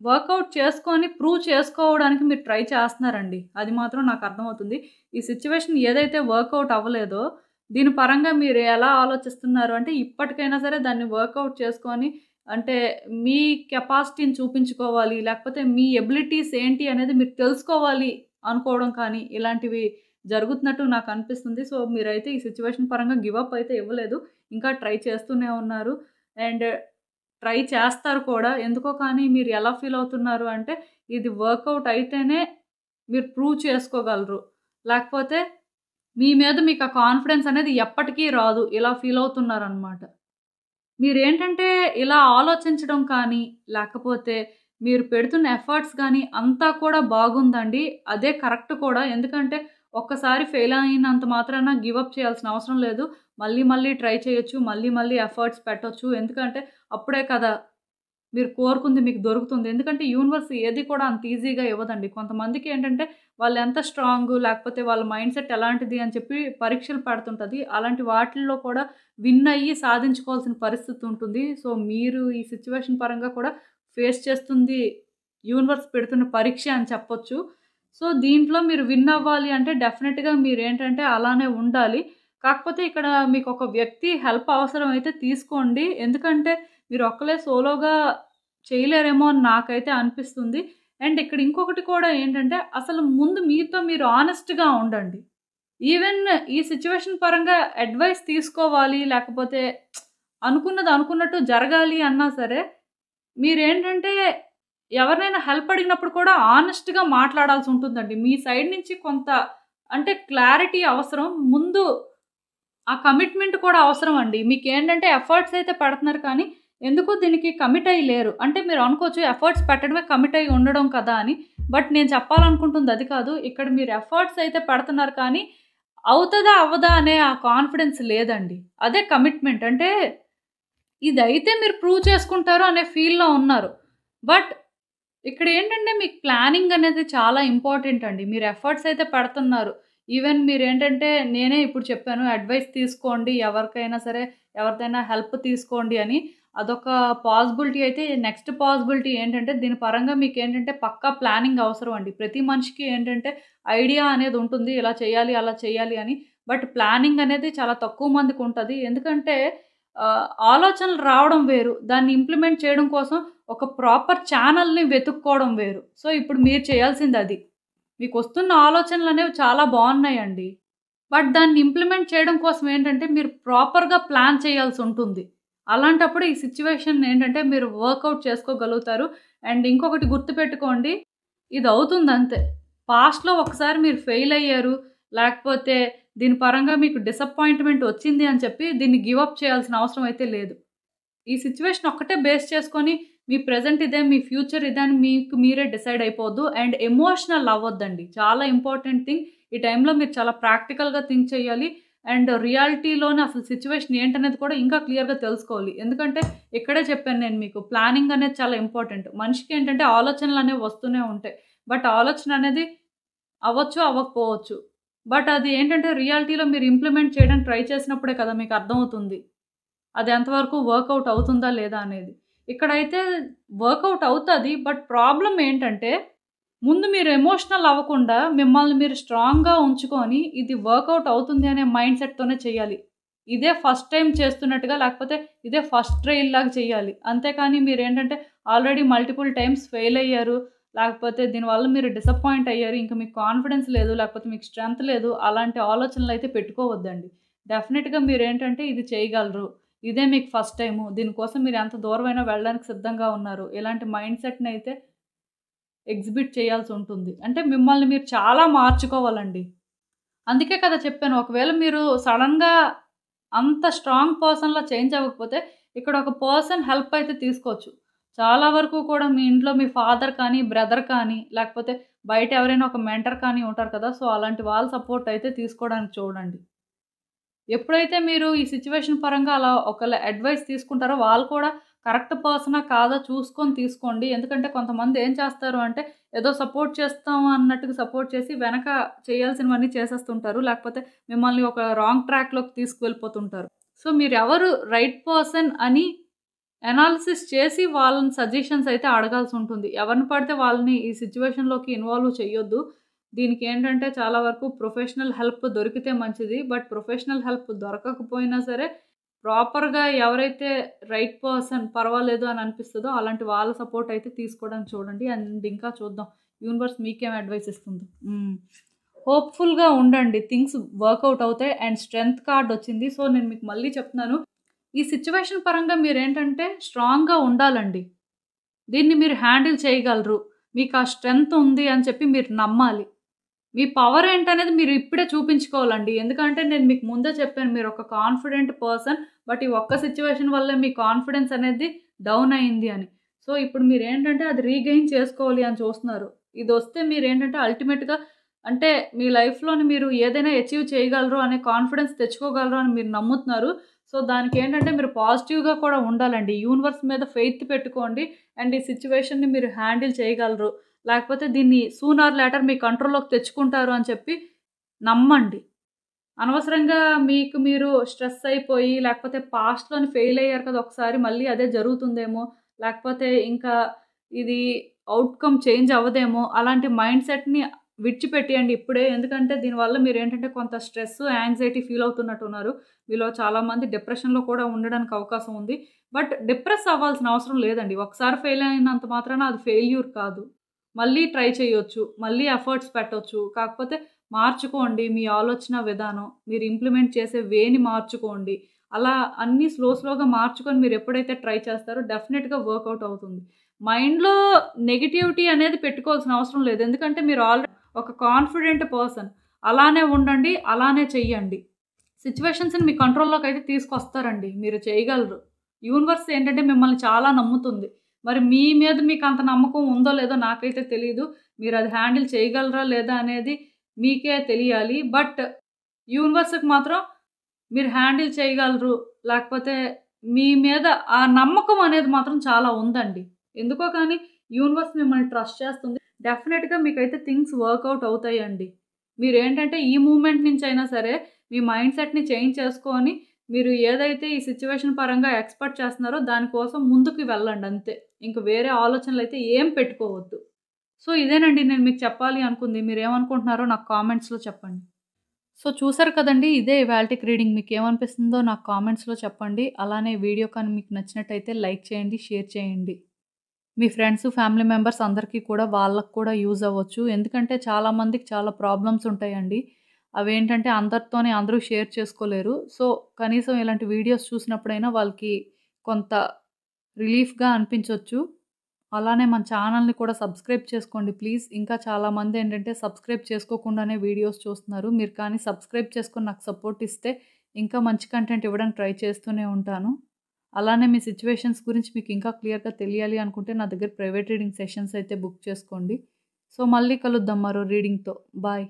వర్కౌట్ చేసుకొని, ప్రూవ్ చేసుకోవడానికి మీరు ట్రై చేస్తన్నారండి. అది మాత్రం నాకు అర్థమవుతుంది. ఈ సిట్యుయేషన్ ఏదైతే వర్కౌట్ అవ్వలేదో, దీని పరంగా మీరు ఎలా ఆలోచిస్తున్నారు అంటే, ఇప్పటికైనా సరే దాన్ని వర్కౌట్ చేసుకొని, అంటే మీ కెపాసిటీని చూపించుకోవాలి, లేకపోతే మీ ఎబిలిటీస్ ఏంటి అనేది మీరు తెలుసుకోవాలి అనుకోవడం కానీ, ఇలాంటివి జరుగుతున్నట్టు నాకు అనిపిస్తుంది. సో, మీరైతే ఈ సిట్యుయేషన్ పరంగా గివ్ అప్ అయితే ఇవ్వలేదు. ఇంకా ట్రై చేస్తూనే ఉన్నారు. అండ్ ట్రై చేస్తారు కూడా. ఎందుకో కానీ మీరు ఎలా ఫీల్ అవుతున్నారు అంటే, ఇది వర్కౌట్ అయితేనే మీరు ప్రూవ్ చేసుకోగలరు. లేకపోతే మీ మీద మీకు ఆ కాన్ఫిడెన్స్ అనేది ఎప్పటికీ రాదు. ఇలా ఫీల్ అవుతున్నారనమాట. మీరేంటంటే ఇలా ఆలోచించడం కానీ, లేకపోతే మీరు పెడుతున్న ఎఫర్ట్స్ గానీ అంతా కూడా బాగుందండి. అదే కరెక్ట్ కూడా. ఎందుకంటే ఒక్కసారి ఫెయిల్ అయినంత మాత్రాన గివ్ అప్ చేయాల్సిన అవసరం లేదు. మళ్ళీ మళ్ళీ ట్రై చేయొచ్చు. మళ్ళీ మళ్ళీ ఎఫర్ట్స్ పెట్టొచ్చు. ఎందుకంటే అప్పుడే కదా మీరు కోరుకుంది మీకు దొరుకుతుంది. ఎందుకంటే యూనివర్స్ ఏది కూడా అంత ఈజీగా ఇవ్వదండి. కొంతమందికి ఏంటంటే వాళ్ళెంత స్ట్రాంగు లేకపోతే వాళ్ళ మైండ్‌సెట్ ఎలాంటిది అని చెప్పి పరీక్షలు పెడుతుంటది. అలాంటి వాటిల్లో కూడా విన్ అయ్యి సాధించుకోవాల్సిన పరిస్థితి ఉంటుంది. సో, మీరు ఈ సిట్యుయేషన్ పరంగా కూడా ఫేస్ చేస్తుంది యూనివర్స్ పెడుతున్న పరీక్ష అని చెప్పొచ్చు. సో, దీంట్లో మీరు విన్ అవ్వాలి అంటే డెఫినిట్‌గా మీరేంటంటే అలానే ఉండాలి. కాకపోతే ఇక్కడ మీకొక వ్యక్తి హెల్ప్ అవసరమైతే తీసుకోండి. ఎందుకంటే మీరు ఒక్కలే సోలోగా చేయలేరేమో అని నాకైతే అనిపిస్తుంది. అండ్ ఇక్కడ ఇంకొకటి కూడా ఏంటంటే, అసలు ముందు మీతో మీరు హానెస్ట్‌గా ఉండండి. ఈవెన్ ఈ సిట్యుయేషన్ పరంగా అడ్వైస్ తీసుకోవాలి, లేకపోతే అనుకున్నది అనుకున్నట్టు జరగాలి అన్నా సరే, మీరేంటంటే ఎవరినైనా హెల్ప్ అడిగినప్పుడు కూడా హానెస్ట్‌గా మాట్లాడాల్సి ఉంటుందండి. మీ సైడ్ నుంచి కొంత అంటే క్లారిటీ అవసరం. ముందు ఆ కమిట్మెంట్ కూడా అవసరం అండి. మీకేంటంటే ఎఫర్ట్స్ అయితే పెడుతున్నారు కానీ, ఎందుకో దీనికి కమిట్ అయ్యి లేరు. అంటే మీరు అనుకోవచ్చు ఎఫర్ట్స్ పెట్టడమే కమిట్ అయ్యి ఉండడం కదా అని. బట్ నేను చెప్పాలనుకుంటుంది అది కాదు. ఇక్కడ మీరు ఎఫర్ట్స్ అయితే పెడుతున్నారు కానీ, అవుతదా? అవ్వదా? అనే ఆ కాన్ఫిడెన్స్ లేదండి. అదే కమిట్మెంట్. అంటే ఇదైతే మీరు ప్రూవ్ చేసుకుంటారు అనే ఫీల్‌లో ఉన్నారు. బట్ ఇక్కడేంటంటే మీకు ప్లానింగ్ అనేది చాలా ఇంపార్టెంట్ అండి. మీరు ఎఫర్ట్స్ అయితే పెడుతున్నారు. ఈవెన్ మీరేంటంటే నేనే ఇప్పుడు చెప్పాను అడ్వైస్ తీసుకోండి. ఎవరికైనా సరే ఎవరిదైనా హెల్ప్ తీసుకోండి అని. అదొక పాసిబిలిటీ అయితే నెక్స్ట్ పాసిబిలిటీ ఏంటంటే దీని పరంగా మీకేంటంటే పక్కా ప్లానింగ్ అవసరం అండి. ప్రతి మనిషికి ఏంటంటే ఐడియా అనేది ఉంటుంది. ఇలా చేయాలి, అలా చేయాలి అని. బట్ ప్లానింగ్ అనేది చాలా తక్కువ మందికుంటది. ఎందుకంటే ఆలోచనలు రావడం వేరు. దాన్ని ఇంప్లిమెంట్ చేయడం కోసం ఒక ప్రాపర్ ఛానెల్‌ని వెతుక్కోవడం వేరు. సో, ఇప్పుడు మీరు చేయాల్సిందది. మీకొస్తున్న ఆలోచనలనేవి చాలా బావున్నాయండి. బట్ దాన్ని ఇంప్లిమెంట్ చేయడం కోసం ఏంటంటే, మీరు ప్రాపర్‌గా ప్లాన్ చేయాల్సుంటుంది. అలాంటప్పుడు ఈ సిట్యుయేషన్ ఏంటంటే, మీరు వర్కౌట్ చేసుకోగలుగుతారు. అండ్ ఇంకొకటి గుర్తుపెట్టుకోండి, ఇదవుతుందంతే. పాస్ట్‌లో ఒకసారి మీరు ఫెయిల్ అయ్యారు, లేకపోతే దీని పరంగా మీకు డిసప్పాయింట్‌మెంట్ వచ్చింది అని చెప్పి దీన్ని గివ్ అప్ చేయాల్సిన అవసరం అయితే లేదు. ఈ సిట్యుయేషన్ ఒక్కటే బేస్ చేసుకొని మీ ప్రెజెంట్ ఇదే, మీ ఫ్యూచర్ ఇదే అని మీకు మీరే డిసైడ్ అయిపోవద్దు. అండ్ ఎమోషనల్ అవ్వొద్దండి. చాలా ఇంపార్టెంట్ థింగ్. ఈ టైంలో మీరు చాలా ప్రాక్టికల్‌గా థింక్ చేయాలి. అండ్ రియాలిటీలోనే అసలు సిట్యుయేషన్ ఏంటనేది కూడా ఇంకా క్లియర్‌గా తెలుసుకోవాలి. ఎందుకంటే ఇక్కడే చెప్పాను నేను మీకు ప్లానింగ్ అనేది చాలా ఇంపార్టెంట్. మనిషికి ఏంటంటే ఆలోచనలనేవి వస్తూనే ఉంటాయి. బట్ ఆలోచన అనేది అవ్వచ్చు, అవ్వకపోవచ్చు. బట్ అది ఏంటంటే రియాలిటీలో మీరు ఇంప్లిమెంట్ చేయడానికి ట్రై చేసినప్పుడే కదా మీకు అర్థమవుతుంది. అది ఎంతవరకు వర్కౌట్ అవుతుందా లేదా అనేది. ఇక్కడైతే వర్కౌట్ అవుతది. బట్ ప్రాబ్లమ్ ఏంటంటే ముందు మీరు ఎమోషనల్ అవ్వకుండా మిమ్మల్ని మీరు స్ట్రాంగ్‌గా ఉంచుకొని ఇది వర్కౌట్ అవుతుంది అనే మైండ్ సెట్‌తోనే చేయాలి. ఇదే ఫస్ట్ టైమ్ చేస్తున్నట్టుగా లేకపోతే ఇదే ఫస్ట్ ట్రైల్ లాగా చేయాలి. అంతేకాని మీరేంటంటే ఆల్రెడీ మల్టిపుల్ టైమ్స్ ఫెయిల్ అయ్యారు. లేకపోతే దీనివల్ల మీరు డిసప్పాయింట్ అయ్యారు. ఇంక మీకు కాన్ఫిడెన్స్ లేదు. లేకపోతే మీకు స్ట్రెంత్ లేదు. అలాంటి ఆలోచనలైతే పెట్టుకోవద్దండి. డెఫినిట్‌గా మీరేంటంటే ఇది చేయగలరు. ఇదే మీకు ఫస్ట్ టైము. దీనికోసం మీరు ఎంత దూరమైనా వెళ్ళడానికి సిద్ధంగా ఉన్నారు. ఇలాంటి మైండ్ సెట్‌నైతే ఎగ్జిబిట్ చేయాల్సుంటుంది. అంటే మిమ్మల్ని మీరు చాలా మార్చుకోవాలండి. అందుకే కదా చెప్పాను. ఒకవేళ మీరు సడెన్‌గా అంత స్ట్రాంగ్ పర్సన్‌లా చేంజ్ అవ్వకపోతే, ఇక్కడ ఒక పర్సన్ హెల్ప్ అయితే తీసుకోవచ్చు. చాలా వరకు కూడా మీ ఇంట్లో మీ ఫాదర్ కానీ, బ్రదర్ కానీ, లేకపోతే బయట ఎవరైనా ఒక మెంటర్ కానీ ఉంటారు కదా! సో, అలాంటి వాళ్ళ సపోర్ట్ అయితే తీసుకోవడానికి చూడండి. ఎప్పుడైతే మీరు ఈ సిట్యుయేషన్ పరంగా అలా ఒకళ్ళ అడ్వైస్ తీసుకుంటారో, వాళ్ళు కూడా కరెక్ట్ పర్సనా కాదా చూసుకొని తీసుకోండి. ఎందుకంటే కొంతమంది ఏం చేస్తారు అంటే, ఏదో సపోర్ట్ చేస్తాం అన్నట్టుగా సపోర్ట్ చేసి, వెనక చేయాల్సినవన్నీ చేసేస్తుంటారు. లేకపోతే మిమ్మల్ని ఒక రాంగ్ ట్రాక్‌లోకి తీసుకువెళ్ళిపోతుంటారు. సో, మీరెవరు రైట్ పర్సన్ అని అనాలిసిస్ చేసి వాళ్ళని సజెషన్స్ అయితే అడగాల్సుంటుంది. ఎవరిని పడితే వాళ్ళని ఈ సిట్యుయేషన్‌లోకి ఇన్వాల్వ్ చెయ్యొద్దు. దీనికేంటంటే చాలా వరకు ప్రొఫెషనల్ హెల్ప్ దొరికితే మంచిది. బట్ ప్రొఫెషనల్ హెల్ప్ దొరకకపోయినా సరే, ప్రాపర్‌గా ఎవరైతే రైట్ పర్సన్ పర్వాలేదు అని అనిపిస్తదో అలాంటి వాళ్ళ సపోర్ట్ అయితే తీసుకోవడానికి చూడండి. అండ్ ఇంకా చూద్దాం యూనివర్స్ మీకేం అడ్వైస్ ఇస్తుందో. హోప్‌ఫుల్‌గా ఉండండి. థింగ్స్ వర్కౌట్ అవుతాయి. అండ్ స్ట్రెంత్ కార్డ్ వచ్చింది. సో, నేను మీకు మళ్ళీ చెప్తున్నాను. ఈ సిట్యుయేషన్ పరంగా మీరేంటంటే స్ట్రాంగ్‌గా ఉండాలండి. దీన్ని మీరు హ్యాండిల్ చేయగలరు. మీకు ఆ స్ట్రెంత్ ఉంది అని చెప్పి మీరు నమ్మాలి. మీ పవర్ ఏంటనేది మీరు ఇప్పుడే చూపించుకోవాలండి. ఎందుకంటే నేను మీకు ముందే చెప్పాను మీరొక కాన్ఫిడెంట్ పర్సన్. బట్ ఈ ఒక్క సిట్యుయేషన్ వల్లే మీ కాన్ఫిడెన్స్ అనేది డౌన్ అయింది అని. సో, ఇప్పుడు మీరేంటంటే అది రీగెయిన్ చేసుకోవాలి అని చూస్తున్నారు. ఇదొస్తే మీరేంటంటే అల్టిమేట్‌గా అంటే మీ లైఫ్‌లోని మీరు ఏదైనా అచీవ్ చేయగలరు అనే కాన్ఫిడెన్స్ తెచ్చుకోగలరు అని మీరు నమ్ముతున్నారు. సో, దానికేంటంటే మీరు పాజిటివ్‌గా కూడా ఉండాలండి. యూనివర్స్ మీద ఫెయిత్ పెట్టుకోండి. అండ్ ఈ సిట్యుయేషన్‌ని మీరు హ్యాండిల్ చేయగలరు. లేకపోతే దీన్ని సూన్ ఆర్ లేటర్ మీ కంట్రోల్‌లోకి తెచ్చుకుంటారు అని చెప్పి నమ్మండి. అనవసరంగా మీకు మీరు స్ట్రెస్ అయిపోయి, లేకపోతే పాస్ట్‌లోని ఫెయిల్ అయ్యారు కదా! ఒకసారి మళ్ళీ అదే జరుగుతుందేమో, లేకపోతే ఇంకా ఇది ఔట్‌కమ్ చేంజ్ అవ్వదేమో, అలాంటి మైండ్ సెట్‌ని విడిచిపెట్టేయండి ఇప్పుడే. ఎందుకంటే దీనివల్ల మీరేంటంటే కొంత స్ట్రెస్, యాంగ్జైటీ ఫీల్ అవుతున్నట్టున్నారు. మీలో చాలామంది డిప్రెషన్‌లో కూడా ఉండడానికి అవకాశం ఉంది. బట్ డిప్రెస్ అవ్వాల్సిన అవసరం లేదండి. ఒకసారి ఫెయిల్ అయినంత మాత్రాన అది ఫెయిల్యూర్ కాదు. మళ్ళీ ట్రై చేయొచ్చు. మళ్ళీ ఎఫర్ట్స్ పెట్టొచ్చు. కాకపోతే మార్చుకోండి మీ ఆలోచన విధానం. మీరు ఇంప్లిమెంట్ చేసే వేని మార్చుకోండి. అలా అన్నీ స్లోగా మార్చుకొని మీరెప్పుడైతే ట్రై చేస్తారో డెఫినిట్‌గా వర్కౌట్ అవుతుంది. మైండ్‌లో నెగటివిటీ అనేది పెట్టుకోవాల్సిన అవసరం లేదు. ఎందుకంటే మీరు ఆల్రెడీ ఒక కాన్ఫిడెంట్ పర్సన్. అలానే ఉండండి. అలానే చెయ్యండి. సిట్యుయేషన్స్‌ని మీ కంట్రోల్‌లోకైతే తీసుకొస్తారండి. మీరు చేయగలరు. యూనివర్స్ ఏంటంటే మిమ్మల్ని చాలా నమ్ముతుంది. మరి మీ మీద మీకంత నమ్మకం ఉందో లేదో నాకైతే తెలీదు. మీరది హ్యాండిల్ చేయగలరా లేదా అనేది మీకే తెలియాలి. బట్ యూనివర్స్‌కి మాత్రం మీరు హ్యాండిల్ చేయగలరు. లేకపోతే మీ మీద ఆ నమ్మకం అనేది మాత్రం చాలా ఉందండి. ఎందుకో కానీ యూనివర్స్ మిమ్మల్ని ట్రస్ట్ చేస్తుంది. డెఫినిట్‌గా మీకైతే థింగ్స్ వర్కౌట్ అవుతాయండి. మీరేంటంటే ఈ మూవ్‌మెంట్ నుంచైనా సరే మీ మైండ్ సెట్‌ని చేంజ్ చేసుకొని మీరు ఏదైతే ఈ సిట్యుయేషన్ పరంగా ఎక్స్‌పెక్ట్ చేస్తున్నారో దానికోసం ముందుకు వెళ్ళండి అంతే. ఇంక వేరే ఆలోచనలైతే ఏం పెట్టుకోవద్దు. సో, ఇదేనండి నేను మీకు చెప్పాలి అనుకుంది. మీరేమనుకుంటున్నారో నాకు కామెంట్స్‌లో చెప్పండి. సో, చూసారు కదండీ! ఇదే ఇవాల్టికి రీడింగ్. మీకేమనిపిస్తుందో నాకు కామెంట్స్‌లో చెప్పండి. అలానే వీడియో కానీ మీకు నచ్చినట్టయితే లైక్ చేయండి, షేర్ చేయండి. మీ ఫ్రెండ్స్, ఫ్యామిలీ మెంబర్స్ అందరికీ కూడా వాళ్ళకి కూడా యూజ్ అవ్వచ్చు. ఎందుకంటే చాలామందికి చాలా ప్రాబ్లమ్స్ ఉంటాయండి. అవేంటంటే అందరితోని అందరూ షేర్ చేసుకోలేరు. సో, కనీసం ఇలాంటి వీడియోస్ చూసినప్పుడైనా వాళ్ళకి కొంత రిలీఫ్‌గా అనిపించొచ్చు. అలానే మన ఛానల్‌ని కూడా సబ్స్క్రైబ్ చేసుకోండి ప్లీజ్. ఇంకా చాలామందేంటంటే సబ్స్క్రైబ్ చేసుకోకుండానే వీడియోస్ చూస్తున్నారు. మీరు కానీ సబ్స్క్రైబ్ చేసుకొని నాకు సపోర్ట్ ఇస్తే ఇంకా మంచి కంటెంట్ ఇవ్వడానికి ట్రై చేస్తూనే ఉంటాను. అలానే మీ సిట్యుయేషన్స్ గురించి మీకు ఇంకా క్లియర్‌గా తెలియాలి అనుకుంటే నా దగ్గర ప్రైవేట్ రీడింగ్ సెషన్స్ అయితే బుక్ చేసుకోండి. సో, మళ్ళీ కలుద్దాం మరో రీడింగ్‌తో. బాయ్.